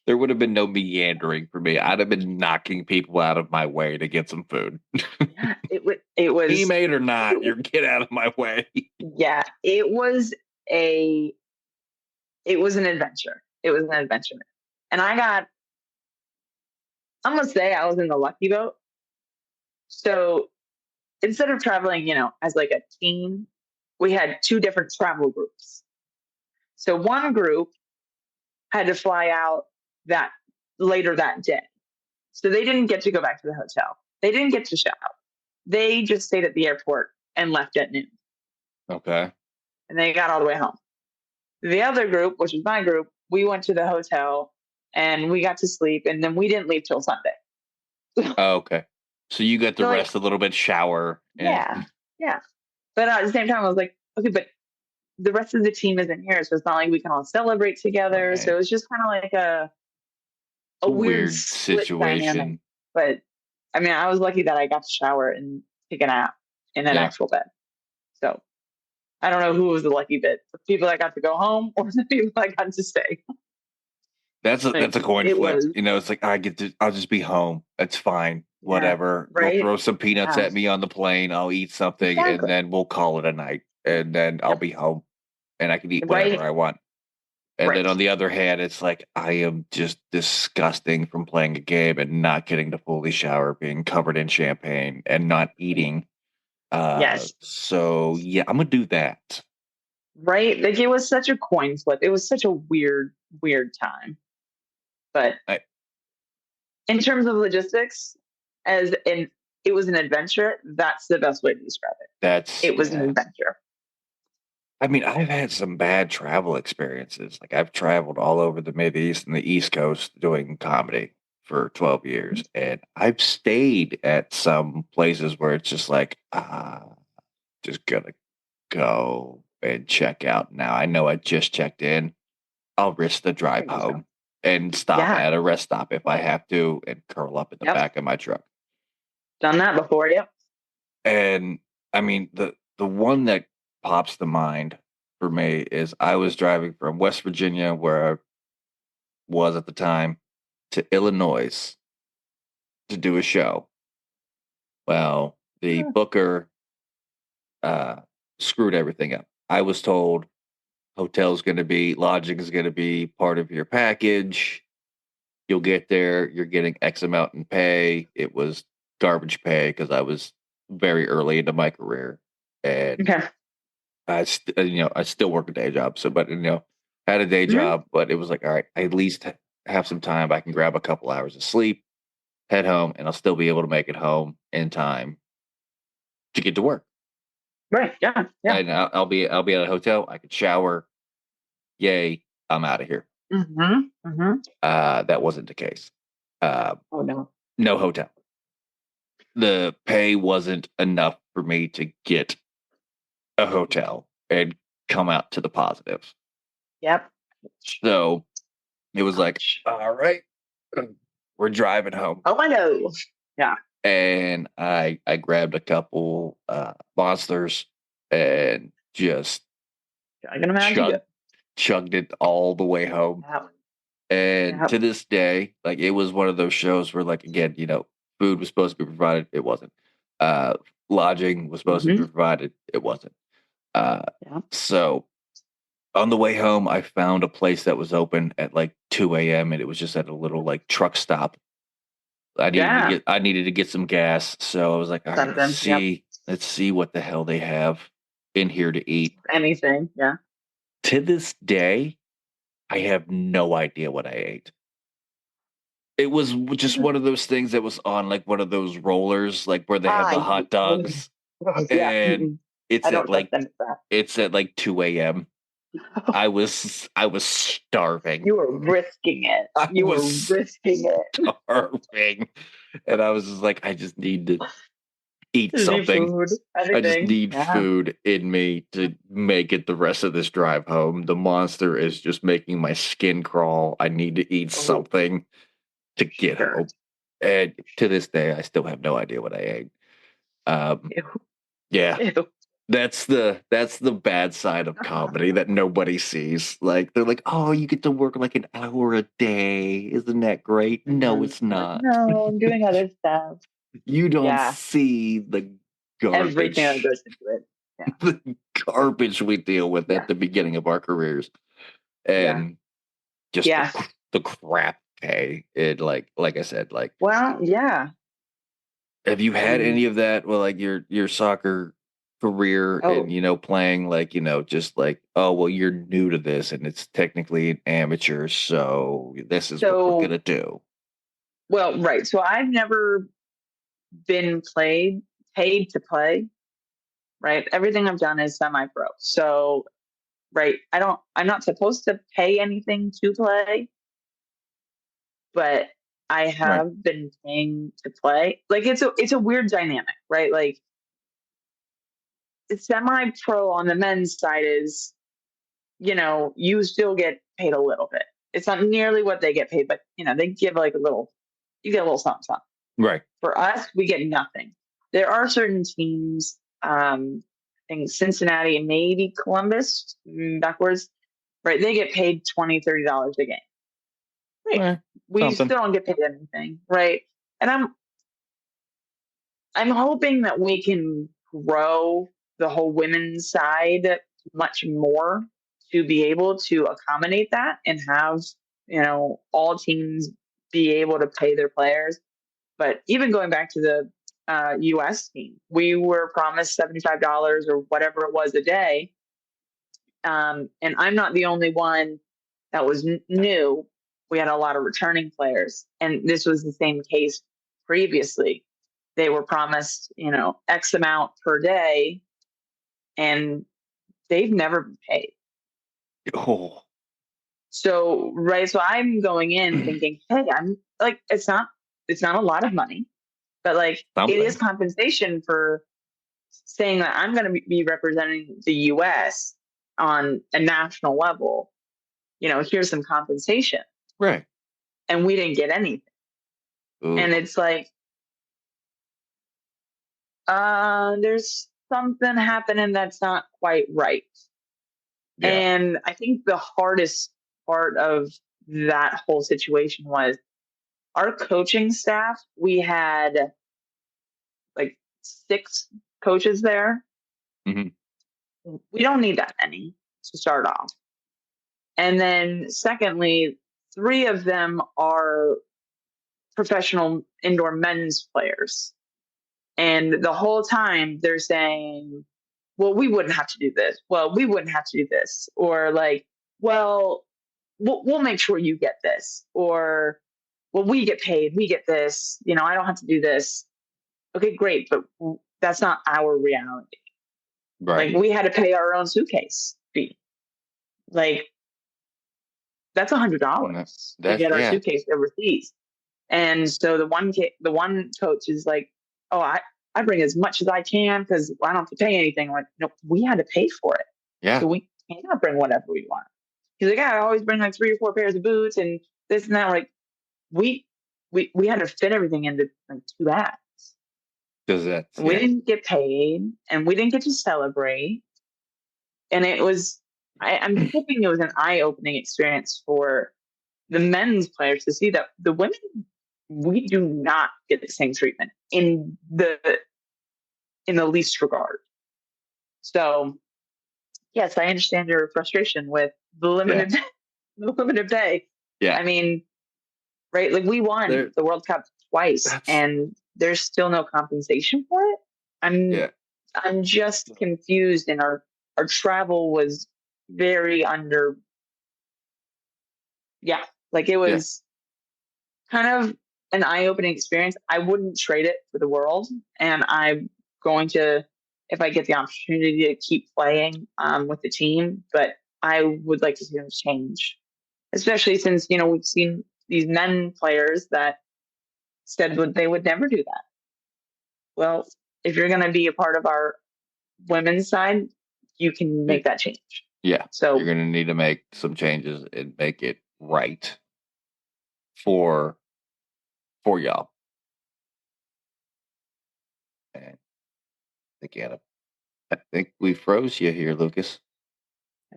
[SPEAKER 3] There would have been no meandering for me. I'd have been knocking people out of my way to get some food.
[SPEAKER 2] Yeah, it was
[SPEAKER 3] teammate or not, you get out of my way.
[SPEAKER 2] Yeah, it was an adventure. It was an adventure. And I'm gonna say I was in the lucky boat. So instead of traveling, as like a team, we had 2 different travel groups. So one group had to fly out later that day. So they didn't get to go back to the hotel. They didn't get to shower. They just stayed at the airport and left at noon.
[SPEAKER 3] Okay.
[SPEAKER 2] And they got all the way home. The other group, which was my group, we went to the hotel and we got to sleep, and then we didn't leave till Sunday.
[SPEAKER 3] Okay. So you got to rest a little bit, shower.
[SPEAKER 2] Yeah. But at the same time, I was like, okay, but the rest of the team isn't here, so it's not like we can all celebrate together. Right. So it was just kind of like a weird situation. Dynamic. But I mean, I was lucky that I got to shower and take a nap in an actual bed. So I don't know who was the lucky bit: the people that got to go home or the people that got to stay.
[SPEAKER 3] That's a coin flip. It's like I'll just be home. It's fine. Whatever. Right? They'll throw some peanuts at me on the plane. I'll eat something and then we'll call it a night. And then I'll be home and I can eat whatever I want. And then on the other hand, it's like I am just disgusting from playing a game and not getting to fully shower, being covered in champagne and not eating.
[SPEAKER 2] Yes.
[SPEAKER 3] So yeah, I'm gonna do that.
[SPEAKER 2] Right? Like, it was such a coin flip. It was such a weird time. But in terms of logistics, it was an adventure. That's the best way to describe it. It was an adventure.
[SPEAKER 3] I mean, I've had some bad travel experiences. Like, I've traveled all over the Mideast and the East Coast doing comedy for 12 years. And I've stayed at some places where it's just like, just gonna go and check out now. I know I just checked in. I'll risk the drive home and stop at a rest stop if I have to and curl up in the back of my truck.
[SPEAKER 2] Done that before, yep.
[SPEAKER 3] And I mean, the one that pops to mind for me is I was driving from West Virginia, where I was at the time, to Illinois to do a show. Well, the booker screwed everything up. I was told lodging is going to be part of your package. You'll get there, you're getting X amount in pay. It was garbage pay because I was very early into my career. And I still work a day job. So, but Had a day
[SPEAKER 2] Mhm.
[SPEAKER 3] job, but it was like, all right, I at least have some time. I can grab a couple hours of sleep, head home, and I'll still be able to make it home in time to get to work.
[SPEAKER 2] Right. Yeah. Yeah.
[SPEAKER 3] And I'll be at a hotel. I could shower. Yay! I'm out of here.
[SPEAKER 2] Mm-hmm. Mm-hmm.
[SPEAKER 3] That wasn't the case. Uh,
[SPEAKER 2] Oh no.
[SPEAKER 3] no hotel. The pay wasn't enough for me to get a hotel and come out to the positives.
[SPEAKER 2] Yep.
[SPEAKER 3] So it was like,
[SPEAKER 2] Ouch.
[SPEAKER 3] all right, we're driving home.
[SPEAKER 2] Oh, I know. Yeah.
[SPEAKER 3] And I grabbed a couple monsters and just
[SPEAKER 2] I can imagine.
[SPEAKER 3] chugged it all the way home.
[SPEAKER 2] Yep.
[SPEAKER 3] And
[SPEAKER 2] Yep.
[SPEAKER 3] to this day, like it was one of those shows where, like, again, food was supposed to be provided, it wasn't. Lodging was supposed to be provided, it wasn't.
[SPEAKER 2] Yep.
[SPEAKER 3] So on the way home, I found a place that was open at like 2 a.m. and it was just at a little like truck stop. I needed to get some gas, so I was like, all right,
[SPEAKER 2] Something. Yep.
[SPEAKER 3] let's see what the hell they have in here to eat.
[SPEAKER 2] Anything. Yeah.
[SPEAKER 3] To this day, I have no idea what I ate. It was just one of those things that was on like one of those rollers, like where they have the hot dogs,
[SPEAKER 2] Yeah.
[SPEAKER 3] and
[SPEAKER 2] I don't trust them for that.
[SPEAKER 3] it's at like 2 a.m. I was starving.
[SPEAKER 2] You were risking it. You were risking it.
[SPEAKER 3] Starving, and I was just like, I just need to eat
[SPEAKER 2] Just need
[SPEAKER 3] something.
[SPEAKER 2] food,
[SPEAKER 3] I just
[SPEAKER 2] anything.
[SPEAKER 3] need
[SPEAKER 2] Yeah.
[SPEAKER 3] food in me to make it the rest of this drive home. The monster is just making my skin crawl. I need to eat something to get home. And to this day, I still have no idea what I ate.
[SPEAKER 2] Ew.
[SPEAKER 3] Yeah.
[SPEAKER 2] Ew.
[SPEAKER 3] That's the bad side of comedy that nobody sees. Like they're like, oh, you get to work like an hour a day. Isn't that great? No, it's not.
[SPEAKER 2] No, I'm doing other stuff.
[SPEAKER 3] You don't see the garbage.
[SPEAKER 2] Everything that goes into it. Yeah.
[SPEAKER 3] The garbage we deal with at the beginning of our careers. And just the crap pay. It like I said, like,
[SPEAKER 2] well, yeah.
[SPEAKER 3] have you had any of that? Well, like your soccer career and playing like just like, oh well, you're new to this and it's technically an amateur, so this is what we're gonna do.
[SPEAKER 2] Well, right. So I've never been paid to play. Right. Everything I've done is semi-pro. So right. I'm not supposed to pay anything to play, but I have been paying to play. Like it's a weird dynamic, right? Like semi-pro on the men's side is, you still get paid a little bit. It's not nearly what they get paid, but they give like you get a little something, something.
[SPEAKER 3] Right.
[SPEAKER 2] For us, we get nothing. There are certain teams, I think Cincinnati and maybe Columbus, backwards, right? They get paid $20, $30 a game. Right. We still don't get paid anything, right? And I'm hoping that we can grow the whole women's side much more to be able to accommodate that and have, all teams be able to pay their players. But even going back to the US team, we were promised $75 or whatever it was a day. And I'm not the only one that was new. We had a lot of returning players. And this was the same case previously. They were promised, X amount per day, and they've never been paid.
[SPEAKER 3] Oh.
[SPEAKER 2] So, right. So I'm going in thinking, hey, I'm like, it's not a lot of money, but like it is compensation for saying that I'm going to be representing the US on a national level. Here's some compensation.
[SPEAKER 3] Right.
[SPEAKER 2] And we didn't get anything. Ooh. And it's like, there's something happening that's not quite right. Yeah. And I think the hardest part of that whole situation was our coaching staff. We had like 6 coaches there. Mm-hmm. We don't need that many to start off. And then secondly, 3 of them are professional indoor men's players. And the whole time they're saying, well, we wouldn't have to do this. Well, we wouldn't have to do this. Or like, well, we'll make sure you get this, or well, we get paid, we get this, I don't have to do this. Okay, great, but that's not our reality.
[SPEAKER 3] Right.
[SPEAKER 2] Like, we had to pay our own suitcase fee. Like, that's $100 to get our
[SPEAKER 3] Yeah.
[SPEAKER 2] suitcase overseas. And so the one coach is like, "Oh, I bring as much as I can because I don't have to pay anything." I'm like, no, we had to pay for it,
[SPEAKER 3] Yeah.
[SPEAKER 2] so we cannot bring whatever we want. He's like, "Yeah, I always bring like 3 or 4 pairs of boots and this and that." Like, we had to fit everything into like 2 bags.
[SPEAKER 3] Because that's
[SPEAKER 2] We didn't get paid, and we didn't get to celebrate. And it was, I'm hoping it was an eye-opening experience for the men's players to see that the women, we do not get the same treatment in the least regard. So yes, I understand your frustration with the limited the limited pay.
[SPEAKER 3] Yeah.
[SPEAKER 2] I mean, right? Like, we won the World Cup twice, and there's still no compensation for it. I'm just confused, and our travel was very under. Yeah, like, it was kind of an eye-opening experience. I wouldn't trade it for the world, and I'm going to, if I get the opportunity, to keep playing with the team. But I would like to see them change, especially since we've seen these men players that said they would never do that. Well, if you're going to be a part of our women's side, you can make that change.
[SPEAKER 3] Yeah.
[SPEAKER 2] So
[SPEAKER 3] you're going to need to make some changes and make it right for y'all. And again, I think we froze you here, Lucas.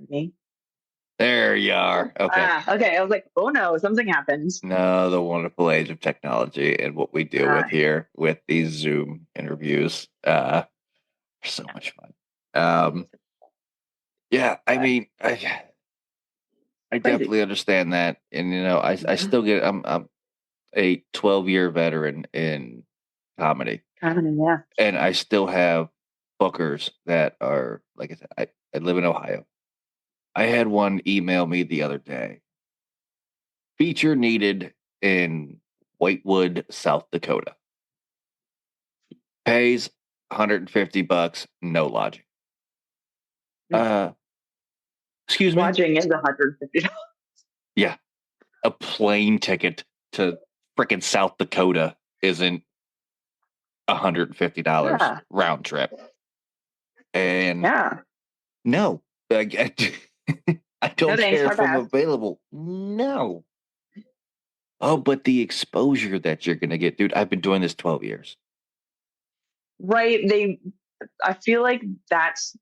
[SPEAKER 2] me.
[SPEAKER 3] There you are. Okay.
[SPEAKER 2] Okay. I was like, oh no, something happened.
[SPEAKER 3] No, the wonderful age of technology and what we deal with here with these Zoom interviews. So much fun. Yeah, I mean, I definitely understand that, and I still get. I'm a 12-year veteran in comedy.
[SPEAKER 2] Yeah.
[SPEAKER 3] And I still have bookers that are, like I said, I live in Ohio. I had one email me the other day. Feature needed in Whitewood, South Dakota. Pays $150, no lodging. Excuse me?
[SPEAKER 2] Lodging is $150.
[SPEAKER 3] Yeah. A plane ticket to freaking South Dakota isn't $150 round trip. And no, I don't care if I'm available. No. Oh, but the exposure that you're going to get, dude, I've been doing this 12 years.
[SPEAKER 2] Right. I feel like that's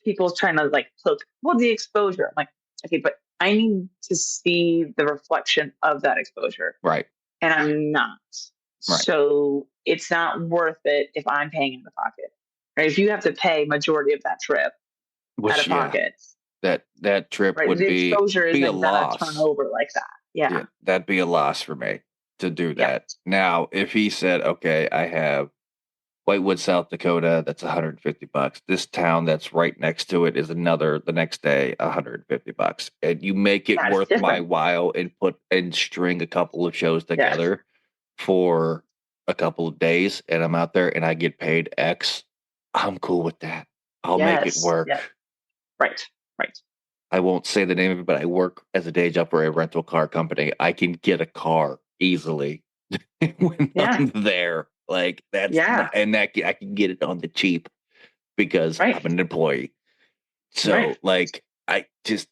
[SPEAKER 2] people trying to like hook, well, the exposure. I'm like, okay, but I need to see the reflection of that exposure.
[SPEAKER 3] Right.
[SPEAKER 2] And I'm not. Right. So it's not worth it if I'm paying in the pocket. Right. If you have to pay majority of that trip out of pocket.
[SPEAKER 3] That trip would
[SPEAKER 2] the
[SPEAKER 3] be
[SPEAKER 2] exposure
[SPEAKER 3] a
[SPEAKER 2] isn't
[SPEAKER 3] loss.
[SPEAKER 2] Turn over like that. Yeah.
[SPEAKER 3] That'd be a loss for me to do that. Now, if he said, okay, I have Whitewood, South Dakota, that's $150. This town that's right next to it is the next day, $150. And you make it worth my while and string a couple of shows together for a couple of days, and I'm out there and I get paid X, I'm cool with that. I'll make it work.
[SPEAKER 2] Yeah. Right.
[SPEAKER 3] I won't say the name of it, but I work as a day job for a rental car company. I can get a car easily when I'm there. Like that's and that I can get it on the cheap because I'm an employee. So like I just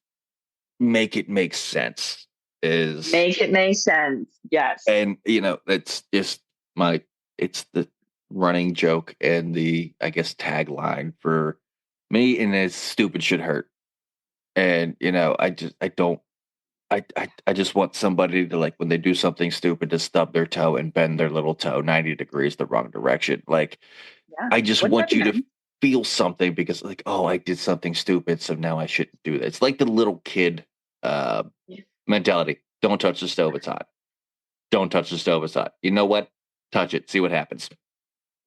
[SPEAKER 3] make it make sense.
[SPEAKER 2] Make it make sense. Yes.
[SPEAKER 3] And that's just it's the running joke and the, I guess, tagline for me, and it's stupid should hurt. And I just want somebody to, like, when they do something stupid, to stub their toe and bend their little toe 90 degrees the wrong direction. Like, I just want you to feel something because, like, oh, I did something stupid, so now I shouldn't do that. It's like the little kid mentality. Don't touch the stove, it's hot. Don't touch the stove, it's hot. You know what? Touch it. See what happens.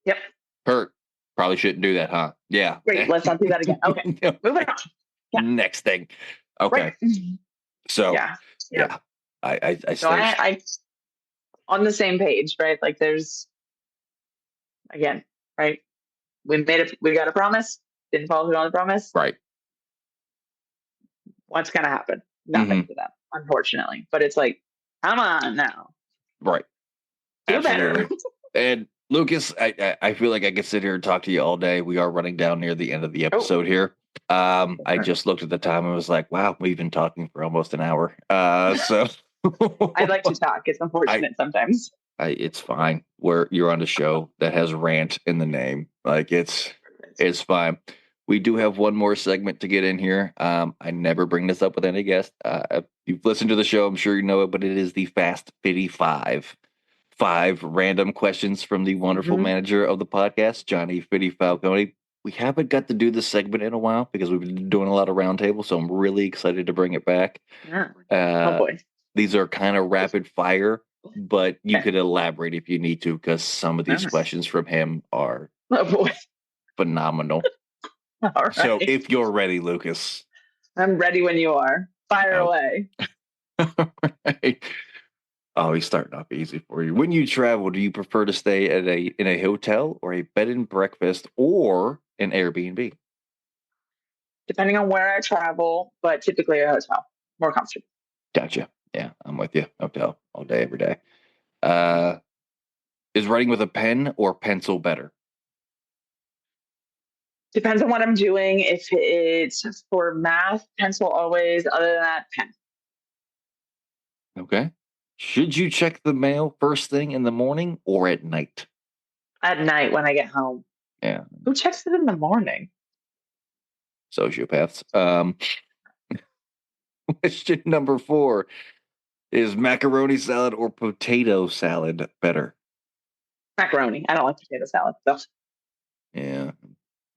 [SPEAKER 2] Yep.
[SPEAKER 3] Hurt. Probably shouldn't do that, huh? Yeah.
[SPEAKER 2] Great. Let's not do that again. Okay. Moving on.
[SPEAKER 3] Yeah. Next thing. Okay. So
[SPEAKER 2] yeah.
[SPEAKER 3] I
[SPEAKER 2] So I on the same page, right? Like there's again, right? We got a promise, didn't follow through on the promise.
[SPEAKER 3] right.
[SPEAKER 2] What's gonna happen? Nothing to them, unfortunately. But it's like, come on now.
[SPEAKER 3] Right.
[SPEAKER 2] Do
[SPEAKER 3] Absolutely.
[SPEAKER 2] better.
[SPEAKER 3] And Lucas, I feel like I could sit here and talk to you all day. We are running down near the end of the episode here. I just looked at the time and was like, wow, we've been talking for almost an hour. So
[SPEAKER 2] I'd like to talk. It's unfortunate sometimes.
[SPEAKER 3] It's fine. Where you're on a show that has rant in the name. Like it's fine. We do have one more segment to get in here. I never bring this up with any guest. If you've listened to the show, I'm sure you know it, but it is the Fast 55. 5 random questions from the wonderful manager of the podcast, Johnny Fitty Falcone. We haven't got to do this segment in a while because we've been doing a lot of roundtables, so I'm really excited to bring it back.
[SPEAKER 2] Yeah. Oh boy.
[SPEAKER 3] These are kind of rapid fire, but you could elaborate if you need to because some of these questions from him are phenomenal.
[SPEAKER 2] All right.
[SPEAKER 3] So if you're ready, Lucas.
[SPEAKER 2] I'm ready when you are. Fire away.
[SPEAKER 3] Right. Oh, he's starting off easy for you. When you travel, do you prefer to stay at in a hotel or a bed and breakfast or an Airbnb?
[SPEAKER 2] Depending on where I travel, but typically a hotel. More comfortable.
[SPEAKER 3] Gotcha. Yeah, I'm with you. Hotel all day, every day. Is writing with a pen or pencil better?
[SPEAKER 2] Depends on what I'm doing. If it's for math, pencil always. Other than that, pen.
[SPEAKER 3] Okay. Should you check the mail first thing in the morning or at night?
[SPEAKER 2] At night when I get home.
[SPEAKER 3] Yeah.
[SPEAKER 2] Who checks it in the morning?
[SPEAKER 3] Sociopaths. Question number 4. Is macaroni salad or potato salad better?
[SPEAKER 2] Macaroni. I don't like potato salad. So.
[SPEAKER 3] Yeah.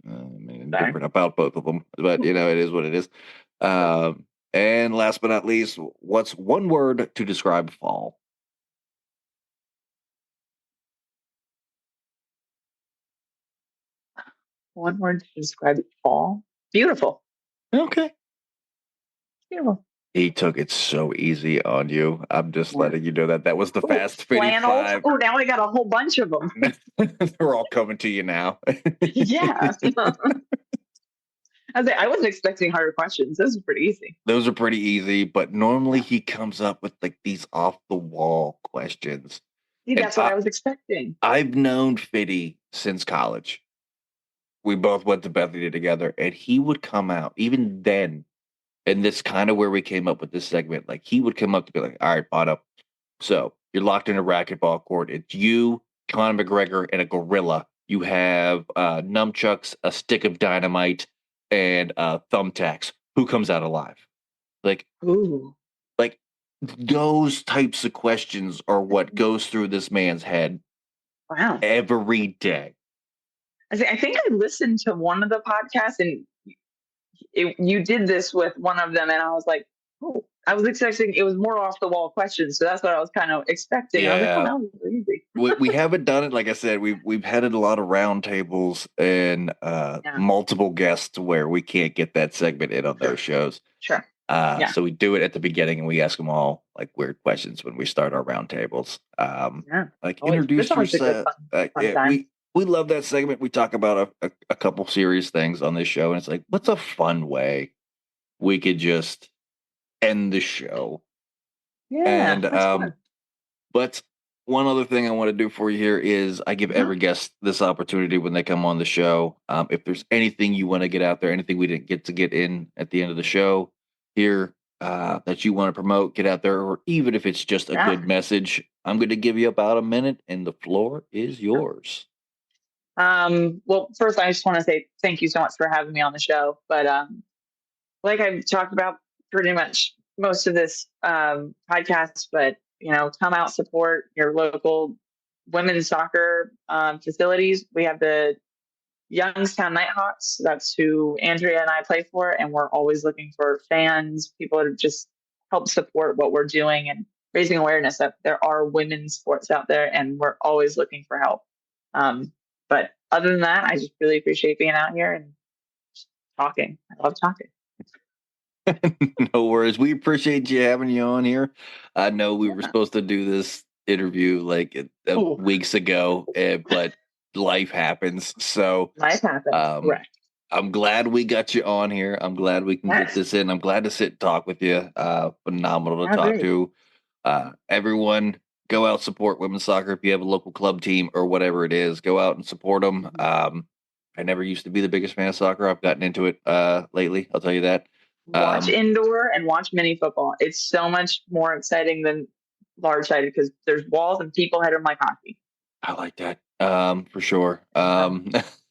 [SPEAKER 3] Different about both of them, but it is what it is. And last but not least, what's one word to describe fall?
[SPEAKER 2] One word to describe fall. Beautiful.
[SPEAKER 3] Okay.
[SPEAKER 2] Beautiful.
[SPEAKER 3] He took it so easy on you. I'm just letting you know that was the Fast 55.
[SPEAKER 2] Oh, now I got a whole bunch of them.
[SPEAKER 3] They're all coming to you now.
[SPEAKER 2] Yeah. I wasn't expecting harder questions. Those are pretty easy.
[SPEAKER 3] Those are pretty easy, but normally he comes up with like these off the wall questions.
[SPEAKER 2] See, that's what I was expecting.
[SPEAKER 3] I've known Fitty since college. We both went to Bethany together, and he would come out even then. And this kind of where we came up with this segment. Like he would come up to be like, "All right, Bono. So you're locked in a racquetball court. It's you, Conor McGregor, and a gorilla. You have nunchucks, a stick of dynamite, and thumbtacks. Who comes out alive?" Like,
[SPEAKER 2] ooh,
[SPEAKER 3] like those types of questions are what goes through this man's head.
[SPEAKER 2] Wow.
[SPEAKER 3] Every day.
[SPEAKER 2] I think I listened to one of the podcasts and you did this with one of them, and I was like, oh, I was expecting it was more off the wall questions, so that's what I was kind of expecting.
[SPEAKER 3] Yeah.
[SPEAKER 2] I was like, oh, that was really easy.
[SPEAKER 3] we haven't done it. Like I said, we've had a lot of round tables and multiple guests where we can't get that segment in on those shows.
[SPEAKER 2] Sure.
[SPEAKER 3] So we do it at the beginning and we ask them all like weird questions when we start our round tables. Like introduce yourself. We love that segment. We talk about a couple serious things on this show, and it's like, what's a fun way we could just end the show?
[SPEAKER 2] Yeah.
[SPEAKER 3] And but one other thing I want to do for you here is I give every guest this opportunity when they come on the show. If there's anything you want to get out there, anything we didn't get to get in at the end of the show here that you want to promote, get out there, or even if it's just a good message, I'm going to give you about a minute and the floor is yours.
[SPEAKER 2] Well, first, I just want to say thank you so much for having me on the show. But like I've talked about pretty much most of this podcast, but come out, support your local women's soccer facilities. We have the Youngstown Nighthawks. That's who Andrea and I play for, and we're always looking for fans, people to just help support what we're doing and raising awareness that there are women's sports out there, and we're always looking for help. But other than that, I just really appreciate being out here and talking. I love talking.
[SPEAKER 3] No worries. We appreciate you having you on here. I know we were
[SPEAKER 2] Yeah.
[SPEAKER 3] supposed to do this interview like
[SPEAKER 2] Ooh,
[SPEAKER 3] weeks ago, but life happens. So
[SPEAKER 2] life happens. Correct.
[SPEAKER 3] I'm glad we got you on here. I'm glad we can get
[SPEAKER 2] Yes.
[SPEAKER 3] this in. I'm glad to sit and talk with you. Phenomenal to
[SPEAKER 2] I
[SPEAKER 3] talk
[SPEAKER 2] agree.
[SPEAKER 3] to. Everyone, go out, support women's soccer. If you have a local club team or whatever it is, go out and support them. I never used to be the biggest fan of soccer. I've gotten into it lately. I'll tell you that.
[SPEAKER 2] Watch indoor and watch mini football. It's so much more exciting than large sided because there's walls and people hit them like hockey.
[SPEAKER 3] I like that for sure.
[SPEAKER 2] So,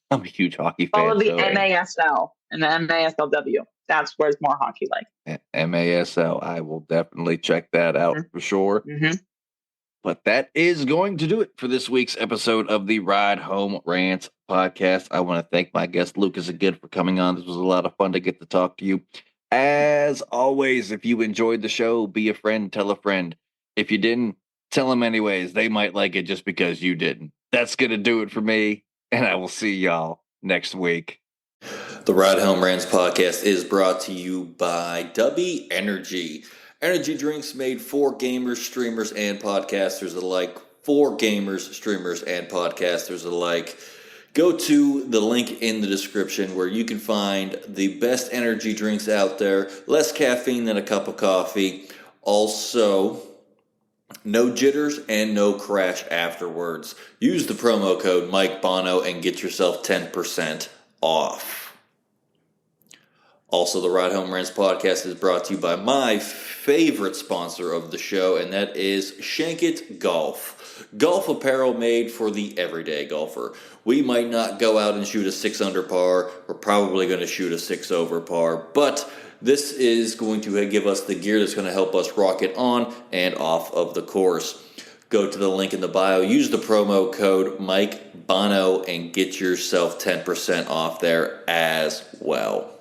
[SPEAKER 3] I'm a huge hockey
[SPEAKER 2] follow
[SPEAKER 3] fan.
[SPEAKER 2] the
[SPEAKER 3] So
[SPEAKER 2] MASL and the MASLW. That's where it's more hockey like.
[SPEAKER 3] MASL, I will definitely check that out for sure.
[SPEAKER 2] Mm-hmm.
[SPEAKER 3] But that is going to do it for this week's episode of the Ride Home Rants podcast. I want to thank my guest Lucas again for coming on. This was a lot of fun to get to talk to you. As always, if you enjoyed the show, be a friend, tell a friend. If you didn't, tell them anyways. They might like it just because you didn't. That's going to do it for me, and I will see y'all next week.
[SPEAKER 1] The Ride Home Rants podcast is brought to you by Dubby Energy. Energy drinks made for gamers, streamers, and podcasters alike. For gamers, streamers, and podcasters alike. Go to the link in the description where you can find the best energy drinks out there. Less caffeine than a cup of coffee. Also, no jitters and no crash afterwards. Use the promo code Mike Bono and get yourself 10% off. Also, the Ride Home Rants podcast is brought to you by my favorite sponsor of the show, and that is Shankit Golf. Golf apparel made for the everyday golfer. We might not go out and shoot a 6 under par. We're probably going to shoot a 6 over par, but this is going to give us the gear that's going to help us rock it on and off of the course. Go to the link in the bio, use the promo code Mike Bono, and get yourself 10% off there as well.